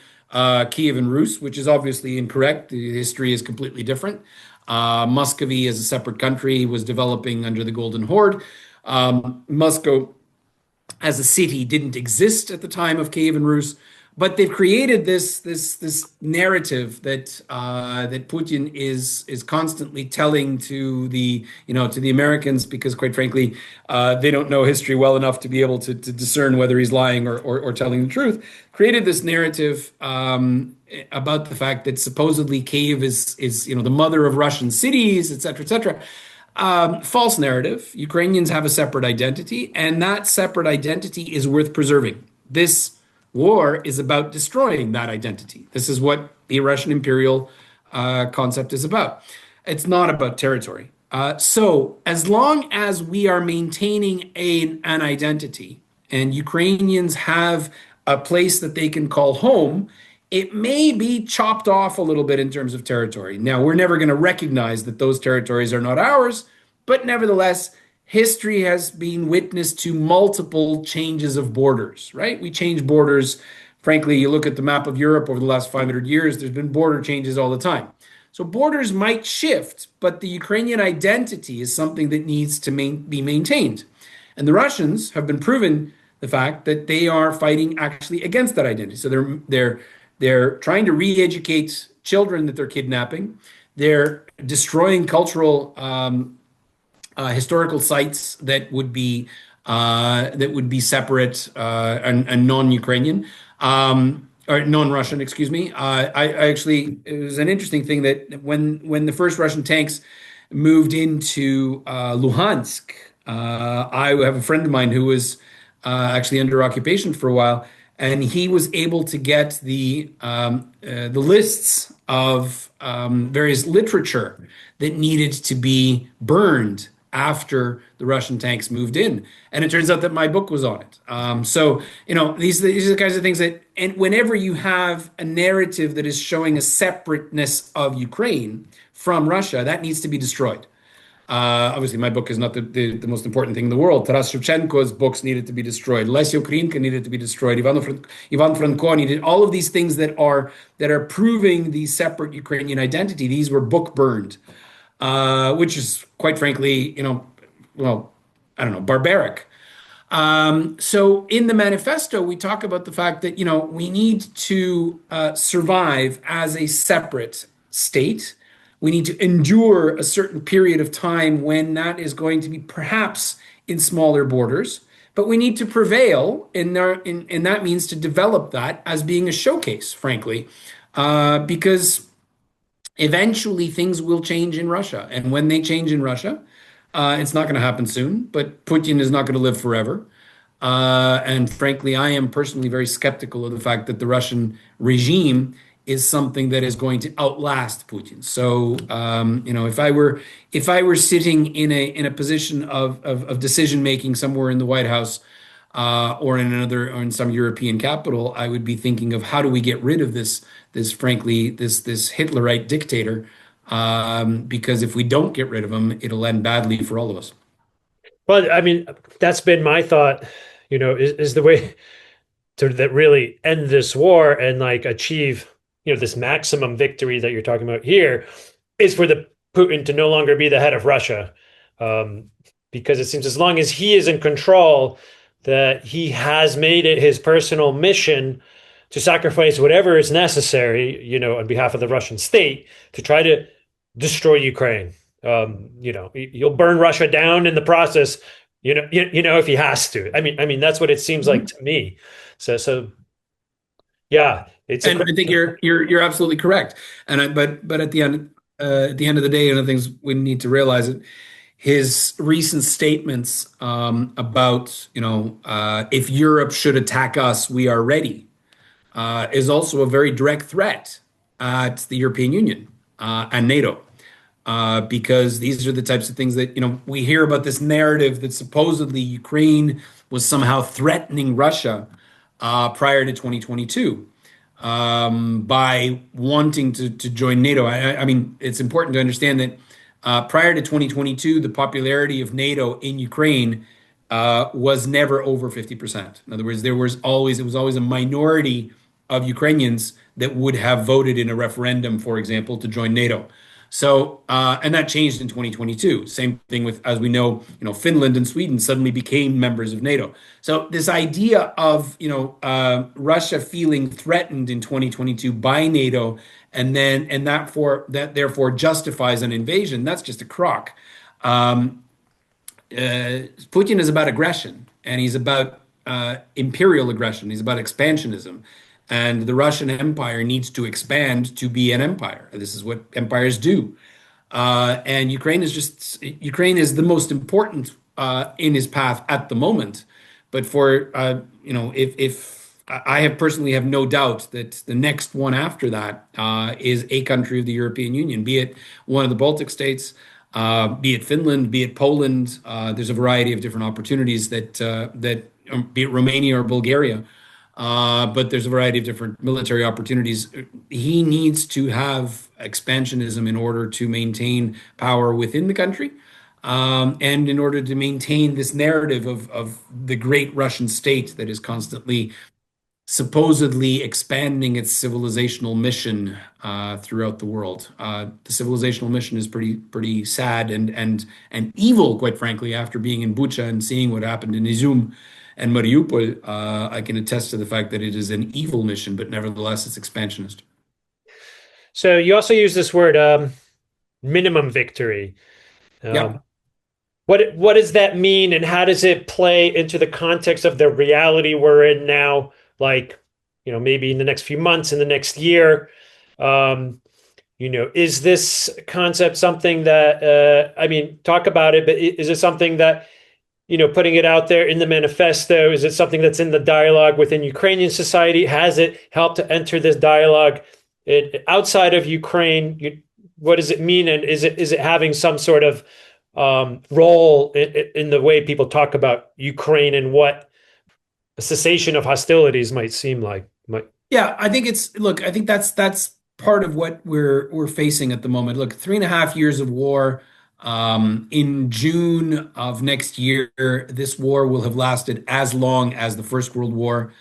Kiev and Rus, which is obviously incorrect. The history is completely different. Muscovy, as a separate country, was developing under the Golden Horde. Moscow as a city didn't exist at the time of Kiev and Rus, but they've created this narrative that that Putin is constantly telling to the Americans, because quite frankly they don't know history well enough to be able to discern whether he's lying or telling the truth. Created this narrative about the fact that supposedly Kiev is the mother of Russian cities, etc., etc. False narrative. Ukrainians have a separate identity, and that separate identity is worth preserving. This war is about destroying that identity. This is what the Russian imperial concept is about. It's not about territory. So as long as we are maintaining an identity and Ukrainians have a place that they can call home, it may be chopped off a little bit in terms of territory. Now, we're never going to recognize that those territories are not ours, but nevertheless, history has been witness to multiple changes of borders, right? We change borders. Frankly, you look at the map of Europe over the last 500 years, there's been border changes all the time. So borders might shift, but the Ukrainian identity is something that needs to be maintained. And the Russians have been proven the fact that they are fighting actually against that identity. So they're trying to re-educate children that they're kidnapping. They're destroying cultural historical sites that would be separate and non-Ukrainian or non-Russian, excuse me. I actually, it was an interesting thing that when the first Russian tanks moved into Luhansk, I have a friend of mine who was actually under occupation for a while, and he was able to get the lists of various literature that needed to be burned after the Russian tanks moved in. And it turns out that my book was on it. So, these are the kinds of things that, and whenever you have a narrative that is showing a separateness of Ukraine from Russia, that needs to be destroyed. Obviously, my book is not the most important thing in the world. Taras Shevchenko's books needed to be destroyed. Lesya Ukrainka needed to be destroyed. Ivan Franko needed all of these things that are proving the separate Ukrainian identity. These were book burned, which is quite frankly, well, I don't know, barbaric. So in the manifesto, we talk about the fact that we need to survive as a separate state. We need to endure a certain period of time when that is going to be perhaps in smaller borders, but we need to prevail and that means to develop that as being a showcase, frankly, because eventually things will change in Russia. And when they change in Russia, it's not going to happen soon, but Putin is not going to live forever. And frankly, I am personally very skeptical of the fact that the Russian regime is something that is going to outlast Putin. So, if I were sitting in a position of decision making somewhere in the White House, or in some European capital, I would be thinking of how do we get rid of this Hitlerite dictator, because if we don't get rid of him, it'll end badly for all of us. Well, I mean, that's been my thought, is the way to that really end this war and like achieve, this maximum victory that you're talking about here is for the Putin to no longer be the head of Russia. Because it seems as long as he is in control, that he has made it his personal mission to sacrifice whatever is necessary, on behalf of the Russian state to try to destroy Ukraine. You'll burn Russia down in the process, if he has to. I mean, that's what it seems like to me. So yeah, And I think you're absolutely correct. But at the end of the day, things we need to realize it. His recent statements about if Europe should attack us, we are ready, is also a very direct threat at the European Union and NATO. Because these are the types of things that, we hear about this narrative that supposedly Ukraine was somehow threatening Russia prior to 2022 by wanting to join NATO. I mean, it's important to understand that prior to 2022, the popularity of NATO in Ukraine was never over 50%. In other words, it was always a minority of Ukrainians that would have voted in a referendum, for example, to join NATO. So, and that changed in 2022. Same thing with, as we know, Finland and Sweden suddenly became members of NATO. So this idea of, Russia feeling threatened in 2022 by NATO, and that therefore justifies an invasion, that's just a crock. Putin is about aggression, and he's about imperial aggression. He's about expansionism. And the Russian Empire needs to expand to be an empire. This is what empires do. And Ukraine is the most important in his path at the moment. But if I have personally have no doubt that the next one after that is a country of the European Union, be it one of the Baltic states, be it Finland, be it Poland. There's a variety of different opportunities that be it Romania or Bulgaria. But there's a variety of different military opportunities. He needs to have expansionism in order to maintain power within the country, and in order to maintain this narrative of the great Russian state that is constantly, supposedly expanding its civilizational mission throughout the world. The civilizational mission is pretty sad and evil, quite frankly, after being in Bucha and seeing what happened in Izum and Mariupol. I can attest to the fact that it is an evil mission, but nevertheless, it's expansionist. So you also use this word minimum victory. Yeah. What does that mean, and how does it play into the context of the reality we're in now? Like, maybe in the next few months, in the next year, is this concept something that talk about it, but is it something that putting it out there in the manifesto? Is it something that's in the dialogue within Ukrainian society? Has it helped to enter this dialogue outside of Ukraine? What does it mean? And is it having some sort of role in the way people talk about Ukraine and what a cessation of hostilities might seem like? Yeah, I think I think that's part of what we're facing at the moment. Look, 3.5 years of war. In June of next year, this war will have lasted as long as the First World War.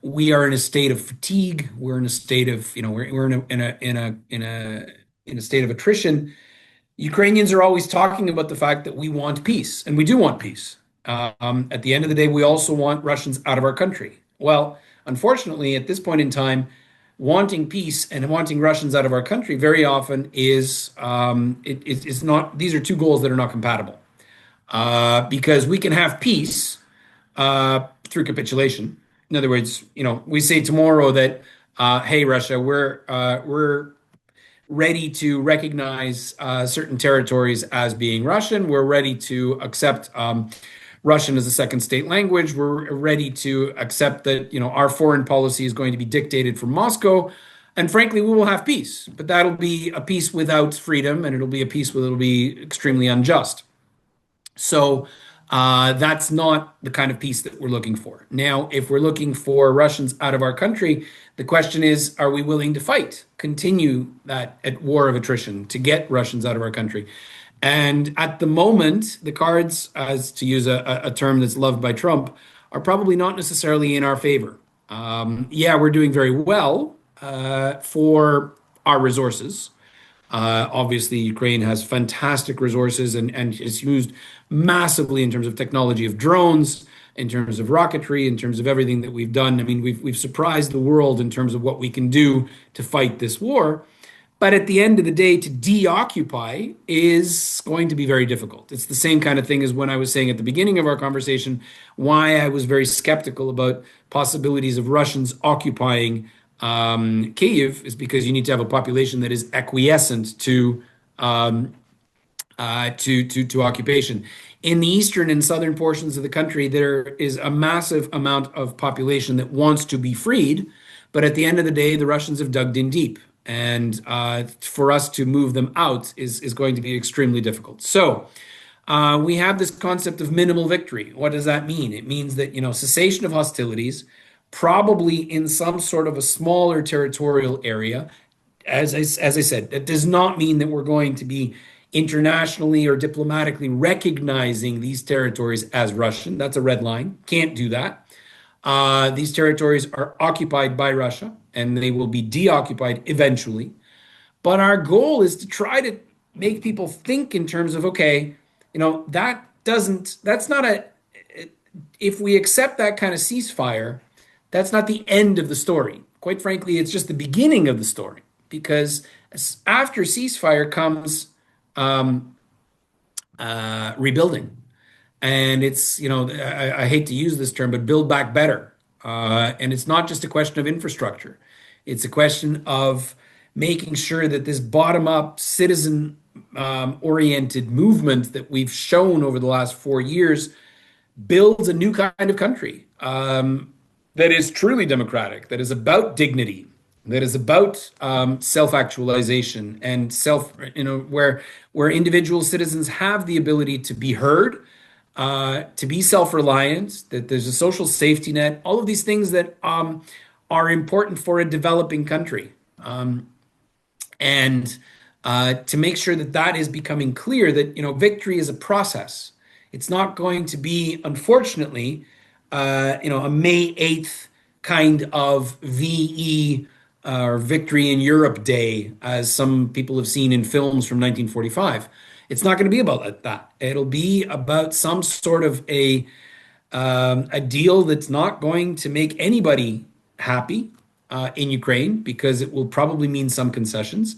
We are in a state of fatigue. We're in a state of, we're in a state of attrition. Ukrainians are always talking about the fact that we want peace, and we do want peace. At the end of the day, we also want Russians out of our country. Well, unfortunately, at this point in time, wanting peace and wanting Russians out of our country very often is not. These are two goals that are not compatible. Because we can have peace through capitulation. In other words, we say tomorrow that, hey, Russia, we're ready to recognize certain territories as being Russian. We're ready to accept Russian as a second state language. We're ready to accept that, our foreign policy is going to be dictated from Moscow. And frankly, we will have peace, but that'll be a peace without freedom, and it'll be a peace where it'll be extremely unjust. So that's not the kind of peace that we're looking for. Now, if we're looking for Russians out of our country, the question is, are we willing to fight, continue that at war of attrition to get Russians out of our country? And at the moment, the cards, as to use a term that's loved by Trump, are probably not necessarily in our favor. Yeah, we're doing very well for our resources. Obviously, Ukraine has fantastic resources and is used massively in terms of technology of drones, in terms of rocketry, in terms of everything that we've done. I mean, we've surprised the world in terms of what we can do to fight this war. But at the end of the day, to deoccupy is going to be very difficult. It's the same kind of thing as when I was saying at the beginning of our conversation why I was very skeptical about possibilities of Russians occupying Kyiv is because you need to have a population that is acquiescent to occupation. In the eastern and southern portions of the country, there is a massive amount of population that wants to be freed, but at the end of the day, the Russians have dug in deep, and for us to move them out is going to be extremely difficult. So. We have this concept of minimal victory. What does that mean? It means that, cessation of hostilities, probably in some sort of a smaller territorial area. As I said, that does not mean that we're going to be internationally or diplomatically recognizing these territories as Russian. That's a red line. Can't do that. These territories are occupied by Russia, and they will be deoccupied eventually. But our goal is to try to make people think in terms of, okay, that's not if we accept that kind of ceasefire, that's not the end of the story. Quite frankly, it's just the beginning of the story, because after ceasefire comes rebuilding. And it's, I hate to use this term, but build back better. And it's not just a question of infrastructure. It's a question of making sure that this bottom-up citizen oriented movement that we've shown over the last 4 years builds a new kind of country that is truly democratic, that is about dignity, that is about self-actualization and where individual citizens have the ability to be heard, to be self-reliant, that there's a social safety net, all of these things that are important for a developing country. And to make sure that that is becoming clear, that victory is a process. It's not going to be, unfortunately, a May 8th kind of VE or Victory in Europe Day, as some people have seen in films from 1945. It's not going to be about that. It'll be about some sort of a deal that's not going to make anybody happy in Ukraine, because it will probably mean some concessions,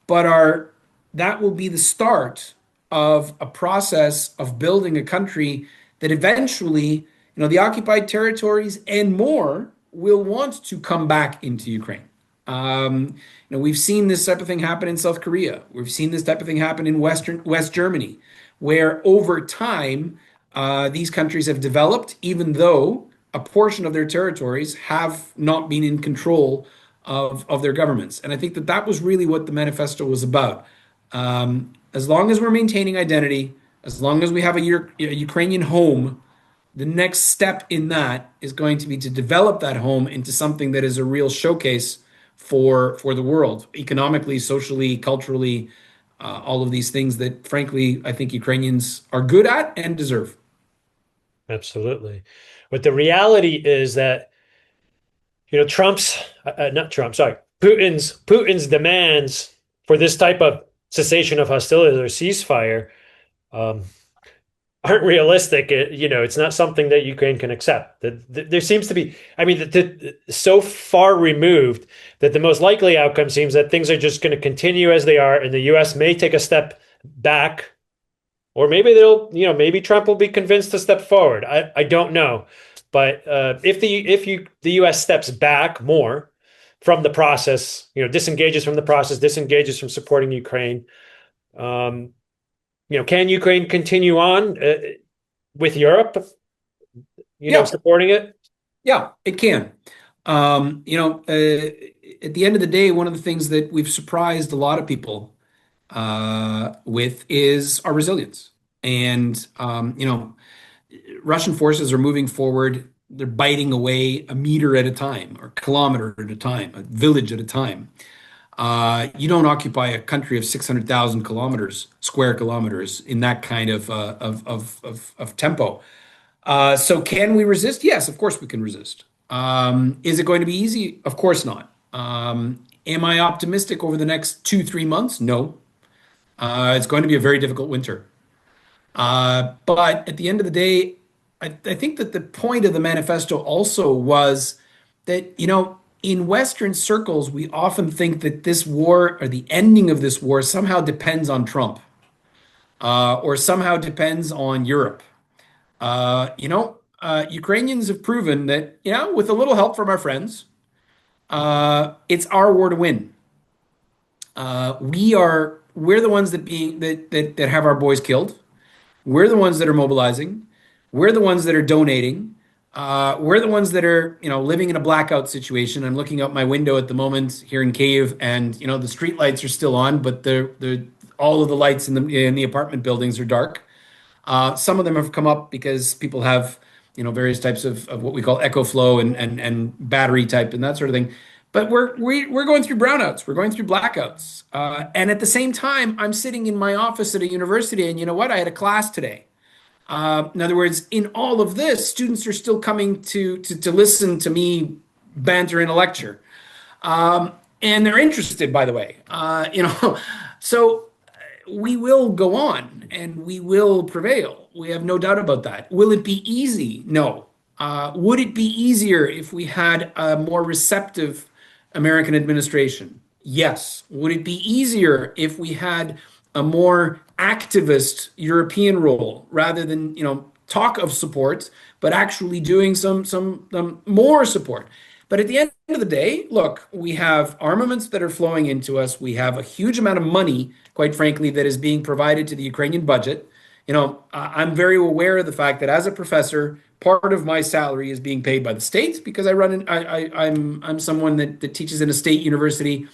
but that will be the start of a process of building a country that eventually, the occupied territories and more will want to come back into Ukraine. We've seen this type of thing happen in South Korea. We've seen this type of thing happen in West Germany, where over time, these countries have developed, even though a portion of their territories have not been in control of their governments. And I think that that was really what the manifesto was about. As long as we're maintaining identity, as long as we have a Ukrainian home, the next step in that is going to be to develop that home into something that is a real showcase for the world, economically, socially, culturally, all of these things that, frankly, I think Ukrainians are good at and deserve. Absolutely. But the reality is that, Trump's, not Trump, sorry, Putin's demands for this type of cessation of hostilities or ceasefire um, aren't realistic. It's not something that Ukraine can accept. There seems to be, I mean, so far removed that the most likely outcome seems that things are just going to continue as they are, and the U.S. may take a step back, or maybe maybe Trump will be convinced to step forward. I don't know, but if the U.S. steps back more from the process, disengages from the process, disengages from supporting Ukraine. Um, can Ukraine continue on with Europe, Yeah, supporting it? yeah, it can. At the end of the day, one of the things that we've surprised a lot of people with is our resilience. And, Russian forces are moving forward. They're biting away a meter at a time, or a kilometer at a time, a village at a time. You don't occupy a country of 600,000 kilometers, square kilometers, in that kind of tempo. So can we resist? Yes, of course we can resist. Is it going to be easy? Of course not. Am I optimistic over the next 2, 3 months? No. It's going to be a very difficult winter. But at the end of the day, I think that the point of the manifesto also was that, in Western circles, we often think that this war, or the ending of this war, somehow depends on Trump, or somehow depends on Europe. Ukrainians have proven that, with a little help from our friends, it's our war to win. We're the ones that have our boys killed. We're the ones that are mobilizing. We're the ones that are donating. We're the ones that are, living in a blackout situation. I'm looking out my window at the moment here in Kyiv, and the street lights are still on, but the all of the lights in the apartment buildings are dark. Some of them have come up because people have, various types of what we call echo flow and battery type and that sort of thing. But we're going through brownouts, we're going through blackouts, and at the same time, I'm sitting in my office at a university, and you know what? I had a class today. In other words, in all of this, students are still coming to listen to me banter in a lecture, and they're interested, by the way. So we will go on and we will prevail. We have no doubt about that. Will it be easy? No. Would it be easier if we had a more receptive American administration? Yes. Would it be easier if we had a more activist European role rather than, talk of support, but actually doing some more support? But at the end of the day, look, we have armaments that are flowing into us. We have a huge amount of money, quite frankly, that is being provided to the Ukrainian budget. I'm very aware of the fact that as a professor, part of my salary is being paid by the state because I'm someone that teaches in a state university.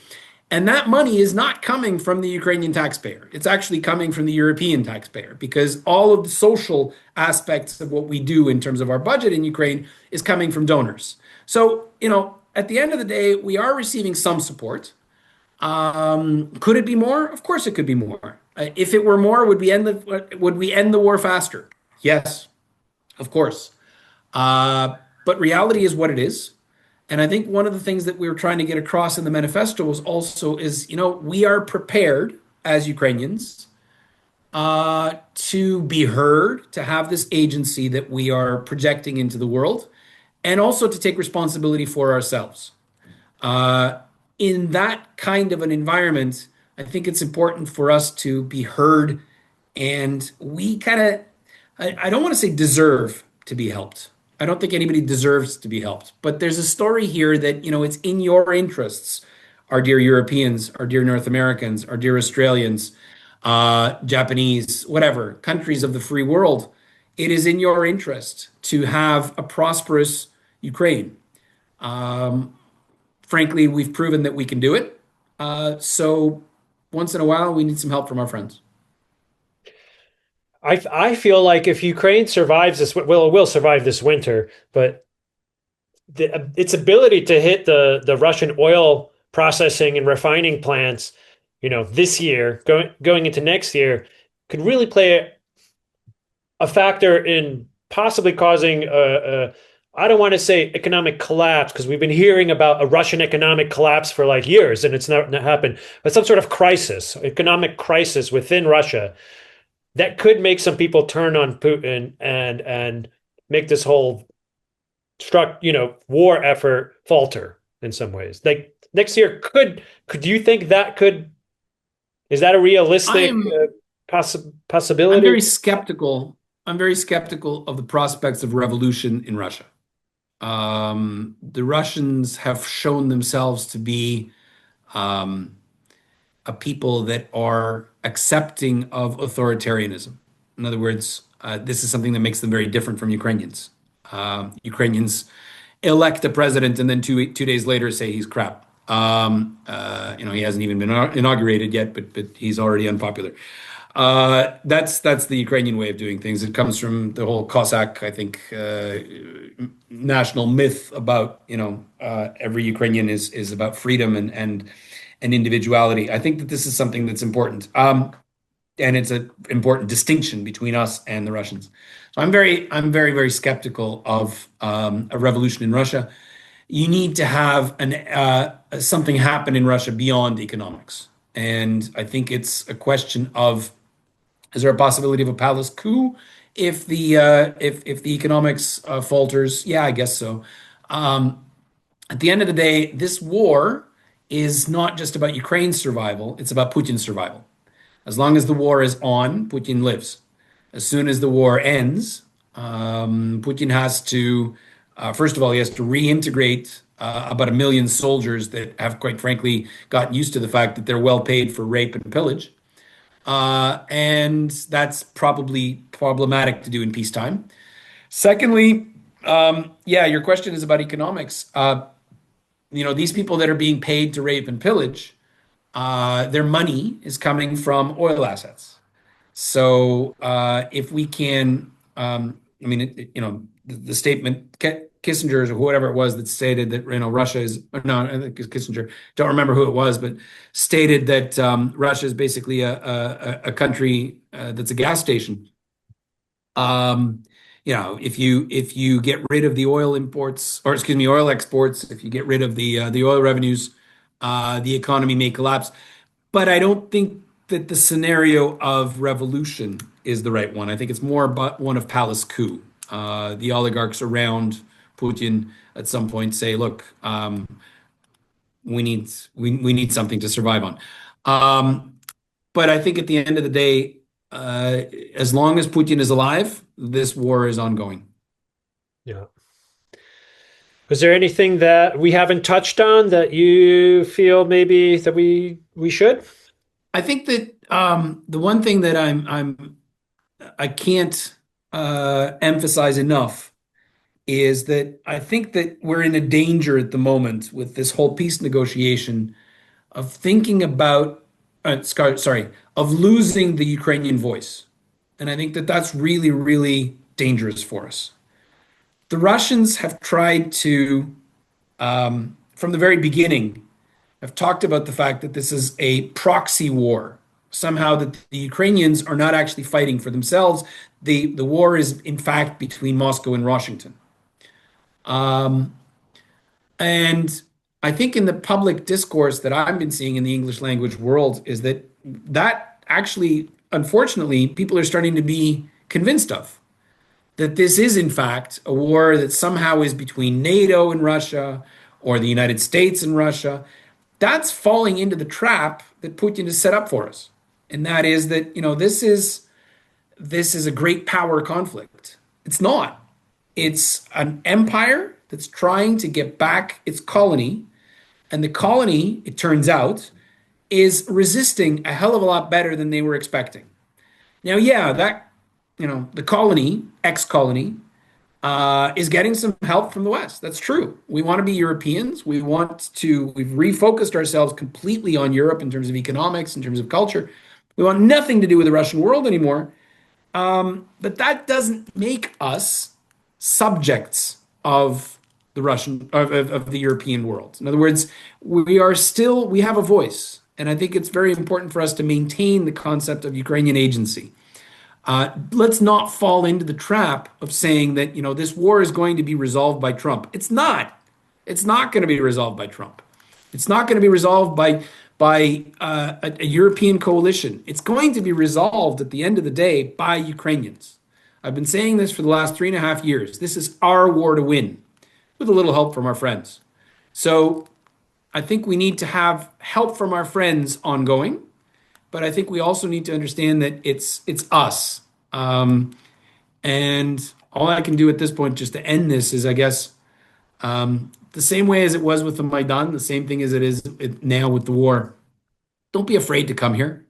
And that money is not coming from the Ukrainian taxpayer. It's actually coming from the European taxpayer because all of the social aspects of what we do in terms of our budget in Ukraine is coming from donors. So, at the end of the day, we are receiving some support. Could it be more? Of course, it could be more. If it were more, would we end the war faster? Yes, of course. But reality is what it is. And I think one of the things that we were trying to get across in the manifesto was also is, we are prepared as Ukrainians to be heard, to have this agency that we are projecting into the world, and also to take responsibility for ourselves. In that kind of an environment, I think it's important for us to be heard, and we kind of, I don't want to say deserve to be helped. I don't think anybody deserves to be helped, but there's a story here that, it's in your interests, our dear Europeans, our dear North Americans, our dear Australians, Japanese, whatever, countries of the free world. it is in your interest to have a prosperous Ukraine. Um, Frankly, we've proven that we can do it. So once in a while, we need some help from our friends. I feel like if Ukraine survives this, well, it will survive this winter, but its ability to hit the Russian oil processing and refining plants, this year, going into next year, could really play a factor in possibly causing I don't want to say economic collapse because we've been hearing about a Russian economic collapse for like years and it's not happened, but some sort of crisis, economic crisis within Russia that could make some people turn on Putin and make this whole war effort falter in some ways. Like next year could you think that could is that a I realistic am I'm possibility? very skeptical. I'm very skeptical of the prospects of revolution in Russia. The Russians have shown themselves to be um, a people that are accepting of authoritarianism. In other words, this is something that makes them very different from Ukrainians. Ukrainians elect a president and then two days later say he's crap. He hasn't even been inaugurated yet, but he's already unpopular. That's the Ukrainian way of doing things. It comes from the whole Cossack, I think, national myth about every Ukrainian is about freedom and individuality. I think that this is something that's important, and it's an important distinction between us and the Russians. So I'm very skeptical of a revolution in Russia. You need to have something happen in Russia beyond economics, and I think it's a question of is there a possibility of a palace coup if the economics falters? Yeah, I guess so. Um, at the end of the day, this war is not just about Ukraine's survival; it's about Putin's survival. As long as the war is on, Putin lives. As soon as the war ends, Putin has to, first of all, he has to reintegrate about 1 million soldiers that have, quite frankly, gotten used to the fact that they're well paid for rape and pillage. And that's probably problematic to do in peacetime. Secondly, yeah, your question is about economics. These people that are being paid to rape and pillage, their money is coming from oil assets. So if we can, I mean, the statement Kissinger or whoever it was that stated that Russia is or no, I think it's Kissinger. Don't remember who it was, but stated that Russia is basically a country that's a gas station. If you get rid of the oil imports, or excuse me, oil exports, if you get rid of the oil revenues, the economy may collapse. But I don't think that the scenario of revolution is the right one. I think it's more about one of palace coup. The oligarchs around Putin at some point say, "Look, we need something to survive on." But I think at the end of the day, as long as Putin is alive, this war is ongoing. Yeah. Is there anything that we haven't touched on that you feel maybe that we should? I think that the one thing that I can't emphasize enough is that I think that we're in a danger at the moment with this whole peace negotiation of thinking about, sorry, of losing the Ukrainian voice. And I think that that's really, really dangerous for us. The Russians have tried to, from the very beginning, have talked about the fact that this is a proxy war. Somehow that the Ukrainians are not actually fighting for themselves. The war is, in fact, between Moscow and Washington. Um, and I think in the public discourse that I've been seeing in the English language world is that actually, unfortunately, people are starting to be convinced of that this is, in fact, a war that somehow is between NATO and Russia or the United States and Russia. That's falling into the trap that Putin has set up for us. And that is that, this is a great power conflict. It's not. It's an empire that's trying to get back its colony. And the colony, it turns out, is resisting a hell of a lot better than they were expecting. Now, yeah, that the colony, ex-colony, is getting some help from the West. That's true. We want to be Europeans. We've refocused ourselves completely on Europe in terms of economics, in terms of culture. We want nothing to do with the Russian world anymore. But that doesn't make us subjects of the of the European world. In other words, we have a voice. And I think it's very important for us to maintain the concept of Ukrainian agency. Let's not fall into the trap of saying that, this war is going to be resolved by Trump. It's not. It's not going to be resolved by Trump. It's not going to be resolved by a European coalition. It's going to be resolved at the end of the day by Ukrainians. I've been saying this for the last 3.5 years. This is our war to win, with a little help from our friends. So I think we need to have help from our friends ongoing, but I think we also need to understand that it's us. And all I can do at this point, just to end this, is I guess the same way as it was with the Maidan, the same thing as it is now with the war. Don't be afraid to come here.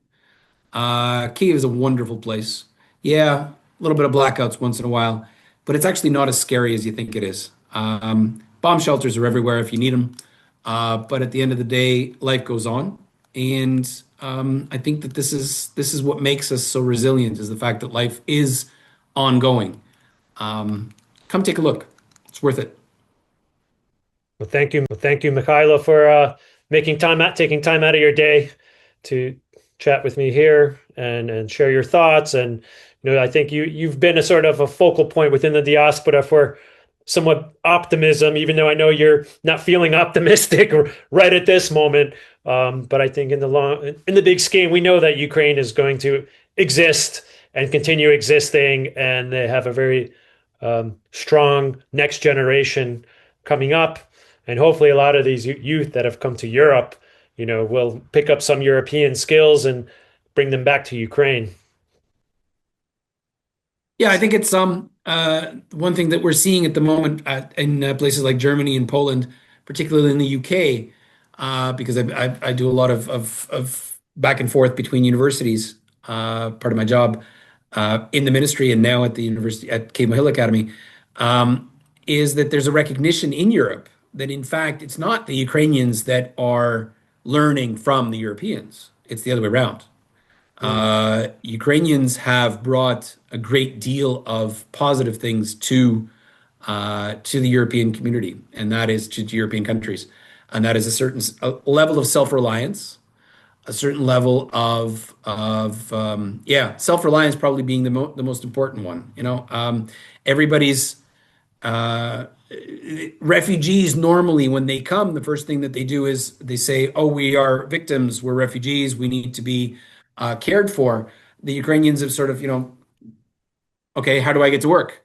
Kyiv is a wonderful place. Yeah, a little bit of blackouts once in a while, but it's actually not as scary as you think it is. Bomb shelters are everywhere if you need them. But at the end of the day, life goes on. And I think that this is what makes us so resilient, is the fact that life is ongoing. Come take a look. It's worth it. Well, thank you, Myhailo, for taking time out of your day to chat with me here and share your thoughts. And I think you've been a sort of a focal point within the diaspora for somewhat optimism, even though I know you're not feeling optimistic right at this moment. But I think in the big scheme, we know that Ukraine is going to exist and continue existing, and they have a very strong next generation coming up. And hopefully a lot of these youth that have come to Europe, will pick up some European skills and bring them back to Ukraine. Yeah, I think it's one thing that we're seeing at the moment in places like Germany and Poland, particularly in the UK, because I do a lot of back and forth between universities, part of my job in the ministry and now at the university at Kyiv-Mohyla Academy, is that there's a recognition in Europe that in fact it's not the Ukrainians that are learning from the Europeans; it's the other way around. Ukrainians have brought a great deal of positive things to the European community, and that is to European countries, and that is a level of self-reliance, a certain level of self-reliance probably being the most important one. Everybody's refugees normally when they come, the first thing that they do is they say, "Oh, we are victims. We're refugees. We need to be cared for." The Ukrainians have sort of, okay, how do I get to work?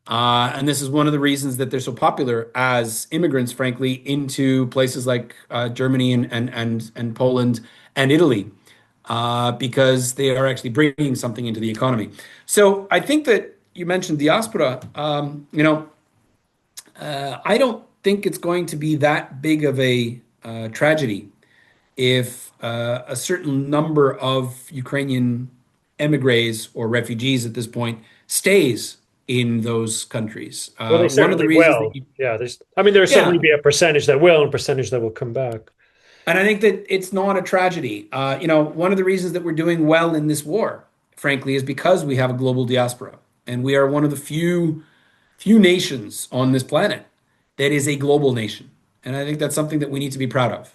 And this is one of the reasons that they're so popular as immigrants, frankly, into places like Germany and Poland and Italy, because they are actually bringing something into the economy. So I think that you mentioned diaspora. I don't think it's going to be that big of a tragedy if a certain number of Ukrainian emigres or refugees at this point stays in those countries. Well, they One of the certainly reasons that will. Yeah, there's yeah, certainly be a percentage that will and a percentage that will come back. and I think that it's not a tragedy. One of the reasons that we're doing well in this war, frankly, is because we have a global diaspora, and we are one of the few nations on this planet that is a global nation. And I think that's something that we need to be proud of.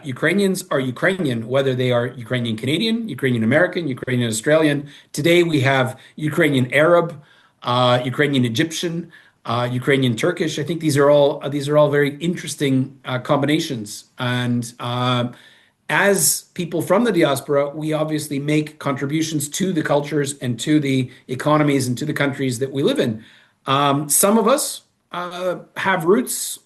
Ukrainians are Ukrainian, whether they are Ukrainian Canadian, Ukrainian American, Ukrainian Australian. Today we have Ukrainian Arab, Ukrainian Egyptian, Ukrainian Turkish. I think these are all very interesting combinations. And as people from the diaspora, we obviously make contributions to the cultures and to the economies and to the countries that we live in. Some of us have roots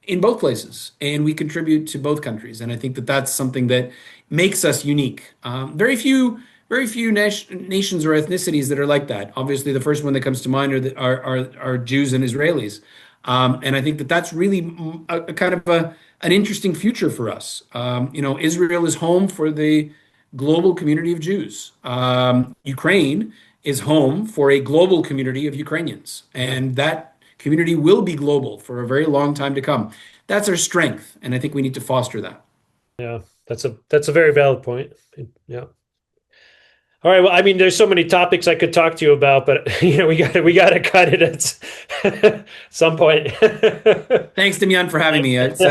in both places, and we contribute to both countries. And I think that that's something that makes us unique. Very few nations or ethnicities that are like that. Obviously, the first one that comes to mind are Jews and Israelis. And I think that that's really a kind of an interesting future for us. Israel is home for the global community of Jews. Ukraine is home for a global community of Ukrainians, Yeah. and that community will be global for a very long time to come. That's our strength, and I think we need to foster that. Yeah. That's a very valid point. Yeah. All right. Well, I mean, there's so many topics I could talk to you about, but we gotta cut it at some point. Thanks, Demian, for having me. It's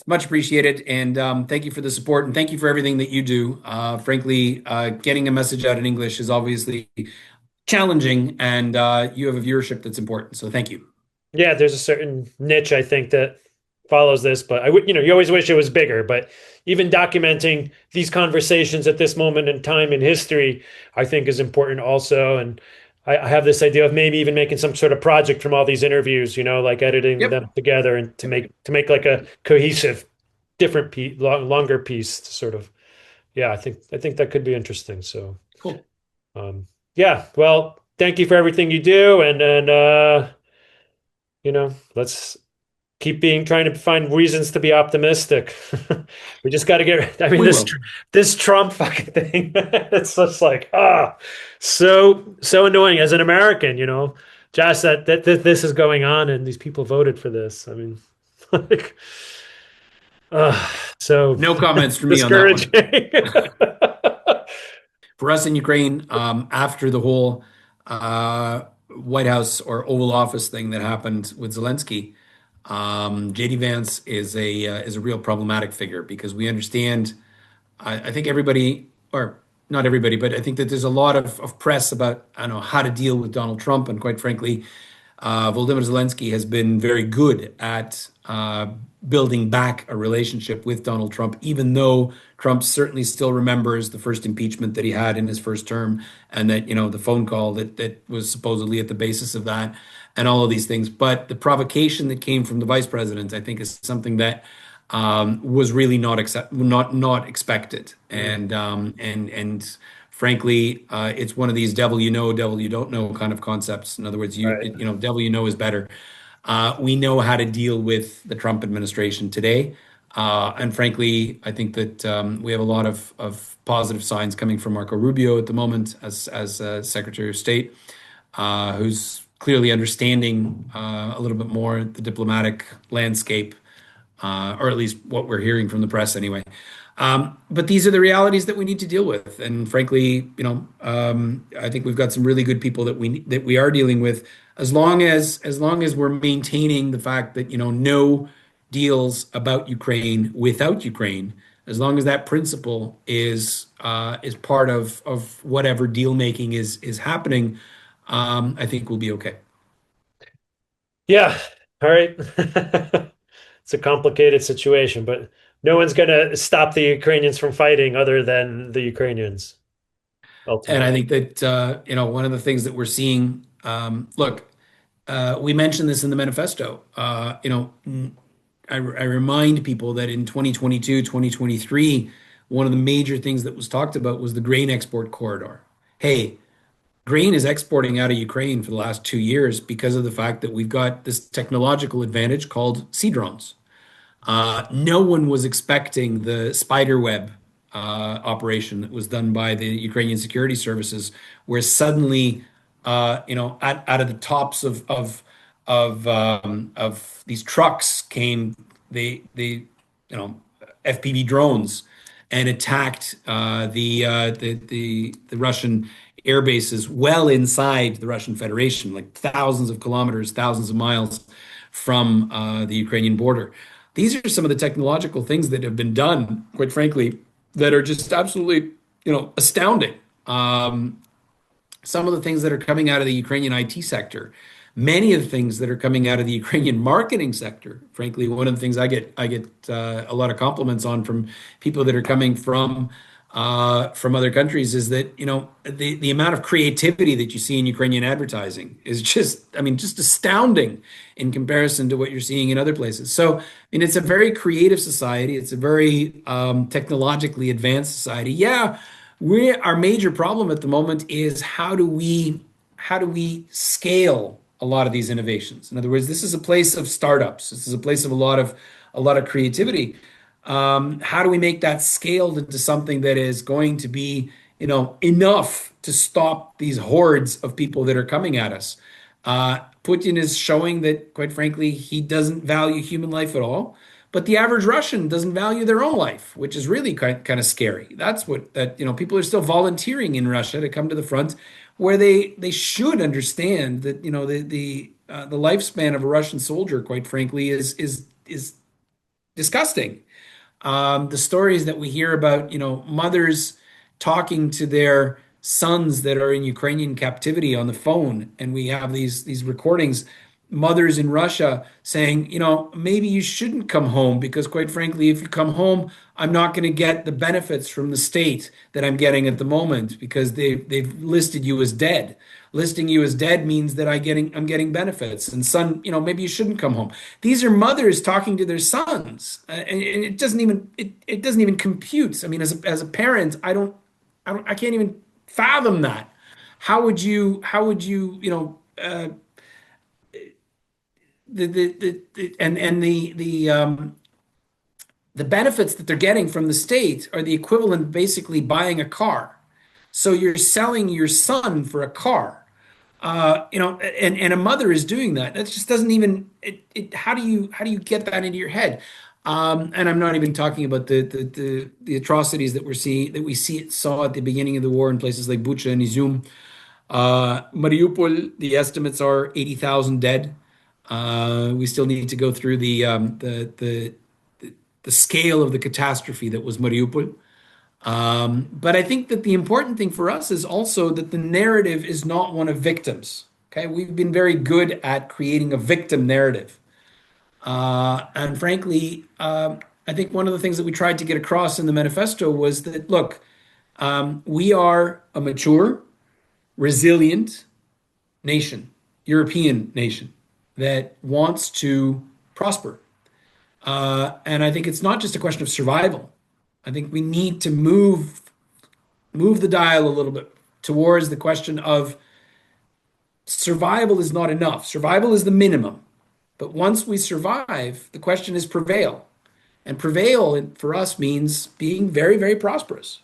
much appreciated, and thank you for the support, and thank you for everything that you do. Frankly, getting a message out in English is obviously challenging, and you have a viewership that's important. So thank you. Yeah, there's a certain niche I think that follows this, but I would, you always wish it was bigger, but even documenting these conversations at this moment in time in history, I think is important also. And I have this idea of maybe even making some sort of project from all these interviews, like editing Yep. them together and to Yep. make like a cohesive, different piece, longer piece to sort of, yeah, I think that could be interesting. So, Cool. yeah, well, thank you for everything you do. Let's keep trying to find reasons to be optimistic. We just got to I mean, We this will. this Trump fucking thing. It's just like so annoying as an American. Just that this is going on and these people voted for this. I mean, like, so No comments from me on that one. discouraging. For us in Ukraine, after the whole White House or Oval Office thing that happened with Zelensky, JD Vance is a real problematic figure because we understand. I think everybody, or not everybody, but I think that there's a lot of press about I don't know how to deal with Donald Trump, and quite frankly, Volodymyr Zelensky has been very good at building back a relationship with Donald Trump, even though Trump certainly still remembers the first impeachment that he had in his first term, and that the phone call that was supposedly at the basis of that, and all of these things. But the provocation that came from the vice president, I think, is something that was really not expected, and frankly, it's one of these devil you know, devil you don't know kind of concepts. In other words, Right. devil you know is better. We know how to deal with the Trump administration today, and frankly, I think that we have a lot of positive signs coming from Marco Rubio at the moment as Secretary of State, who's clearly understanding a little bit more the diplomatic landscape, or at least what we're hearing from the press anyway. But these are the realities that we need to deal with, and frankly, I think we've got some really good people that we are dealing with. As long as we're maintaining the fact that no deals about Ukraine without Ukraine, as long as that principle is part of whatever deal making is happening, I think we'll be okay. Yeah. All right. It's a complicated situation, but no one's going to stop the Ukrainians from fighting other than the Ukrainians, And I ultimately. think that one of the things that we're seeing, look, we mentioned this in the manifesto. I remind people that in 2022, 2023, one of the major things that was talked about was the grain export corridor. Hey, grain is exporting out of Ukraine for the last 2 years because of the fact that we've got this technological advantage called sea drones. No one was expecting the spider web operation that was done by the Ukrainian security services, where suddenly, out of the tops of these trucks came FPV drones and attacked the Russian air bases well inside the Russian Federation, like thousands of kilometers, thousands of miles from the Ukrainian border. These are some of the technological things that have been done, quite frankly, that are just absolutely, astounding. Some of the things that are coming out of the Ukrainian IT sector, many of the things that are coming out of the Ukrainian marketing sector. Frankly, one of the things I get a lot of compliments on from people that are coming from other countries is that the amount of creativity that you see in Ukrainian advertising is just astounding in comparison to what you're seeing in other places. So, I mean, it's a very creative society. It's a very technologically advanced society. Yeah, our major problem at the moment is how do we scale a lot of these innovations? In other words, this is a place of startups. This is a place of a lot of creativity. How do we make that scaled into something that is going to be enough to stop these hordes of people that are coming at us. Putin is showing that, quite frankly, he doesn't value human life at all. But the average Russian doesn't value their own life, which is really kind of scary. That's what that, people are still volunteering in Russia to come to the front, where they should understand that, the lifespan of a Russian soldier, quite frankly, is disgusting. The stories that we hear about, mothers talking to their sons that are in Ukrainian captivity on the phone, and we have these recordings, mothers in Russia saying, maybe you shouldn't come home because, quite frankly, if you come home, I'm not going to get the benefits from the state that I'm getting at the moment because they've listed you as dead. Listing you as dead means that I'm getting benefits. And son, maybe you shouldn't come home. These are mothers talking to their sons, and it doesn't even compute. I mean, as a parent, I can't even fathom that. How would you, the benefits that they're getting from the state are the equivalent of basically buying a car. So you're selling your son for a car, and a mother is doing that. That just doesn't even how do you get that into your head? And I'm not even talking about the atrocities that we saw at the beginning of the war in places like Bucha and Izum. Mariupol, the estimates are 80,000 dead. We still need to go through the scale of the catastrophe that was Mariupol. But I think that the important thing for us is also that the narrative is not one of victims. Okay, we've been very good at creating a victim narrative, and frankly, I think one of the things that we tried to get across in the manifesto was that look, we are a mature, resilient nation, European nation that wants to prosper. And I think it's not just a question of survival. I think we need to move the dial a little bit towards the question of survival is not enough. Survival is the minimum. But once we survive, the question is prevail. And prevail for us means being very, very prosperous.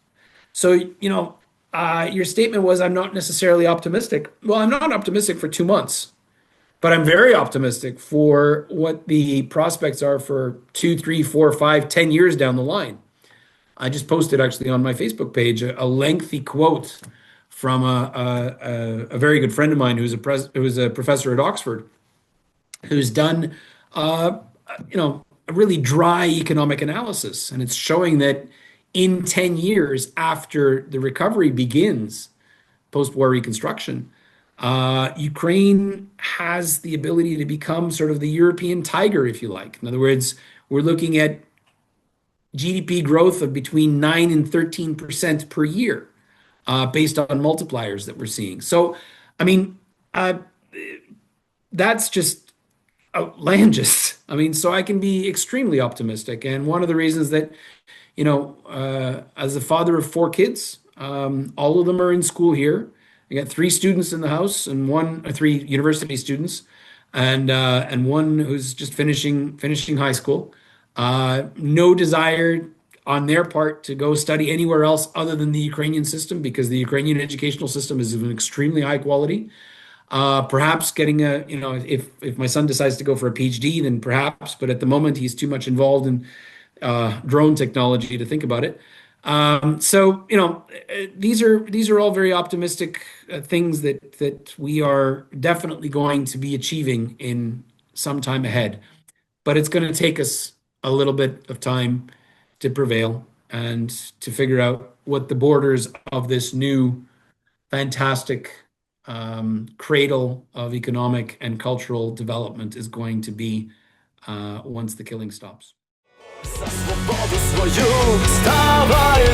So, your statement was, I'm not necessarily optimistic. Well, I'm not optimistic for 2 months, but I'm very optimistic for what the prospects are for 2, 3, 4, 5, 10 years down the line. I just posted actually on my Facebook page a lengthy quote from a very good friend of mine who's a professor at Oxford, who's done a really dry economic analysis, and it's showing that in 10 years after the recovery begins, post-war reconstruction, Ukraine has the ability to become sort of the European tiger, if you like. In other words, we're looking at GDP growth of between 9 and 13% per year, based on multipliers that we're seeing. So, I mean, that's just outlandish. I mean, so I can be extremely optimistic. And one of the reasons that, as a father of 4 kids, all of them are in school here. I got 3 students in the house and 3 university students, and one who's just finishing high school. No desire on their part to go study anywhere else other than the Ukrainian system because the Ukrainian educational system is of an extremely high quality. Perhaps getting if my son decides to go for a PhD, then perhaps, but at the moment he's too much involved in drone technology to think about it. So, these are all very optimistic things that we are definitely going to be achieving in some time ahead. But it's going to take us a little bit of time to prevail and to figure out what the borders of this new fantastic cradle of economic and cultural development is going to be once the killing stops. За свободу свою вставай!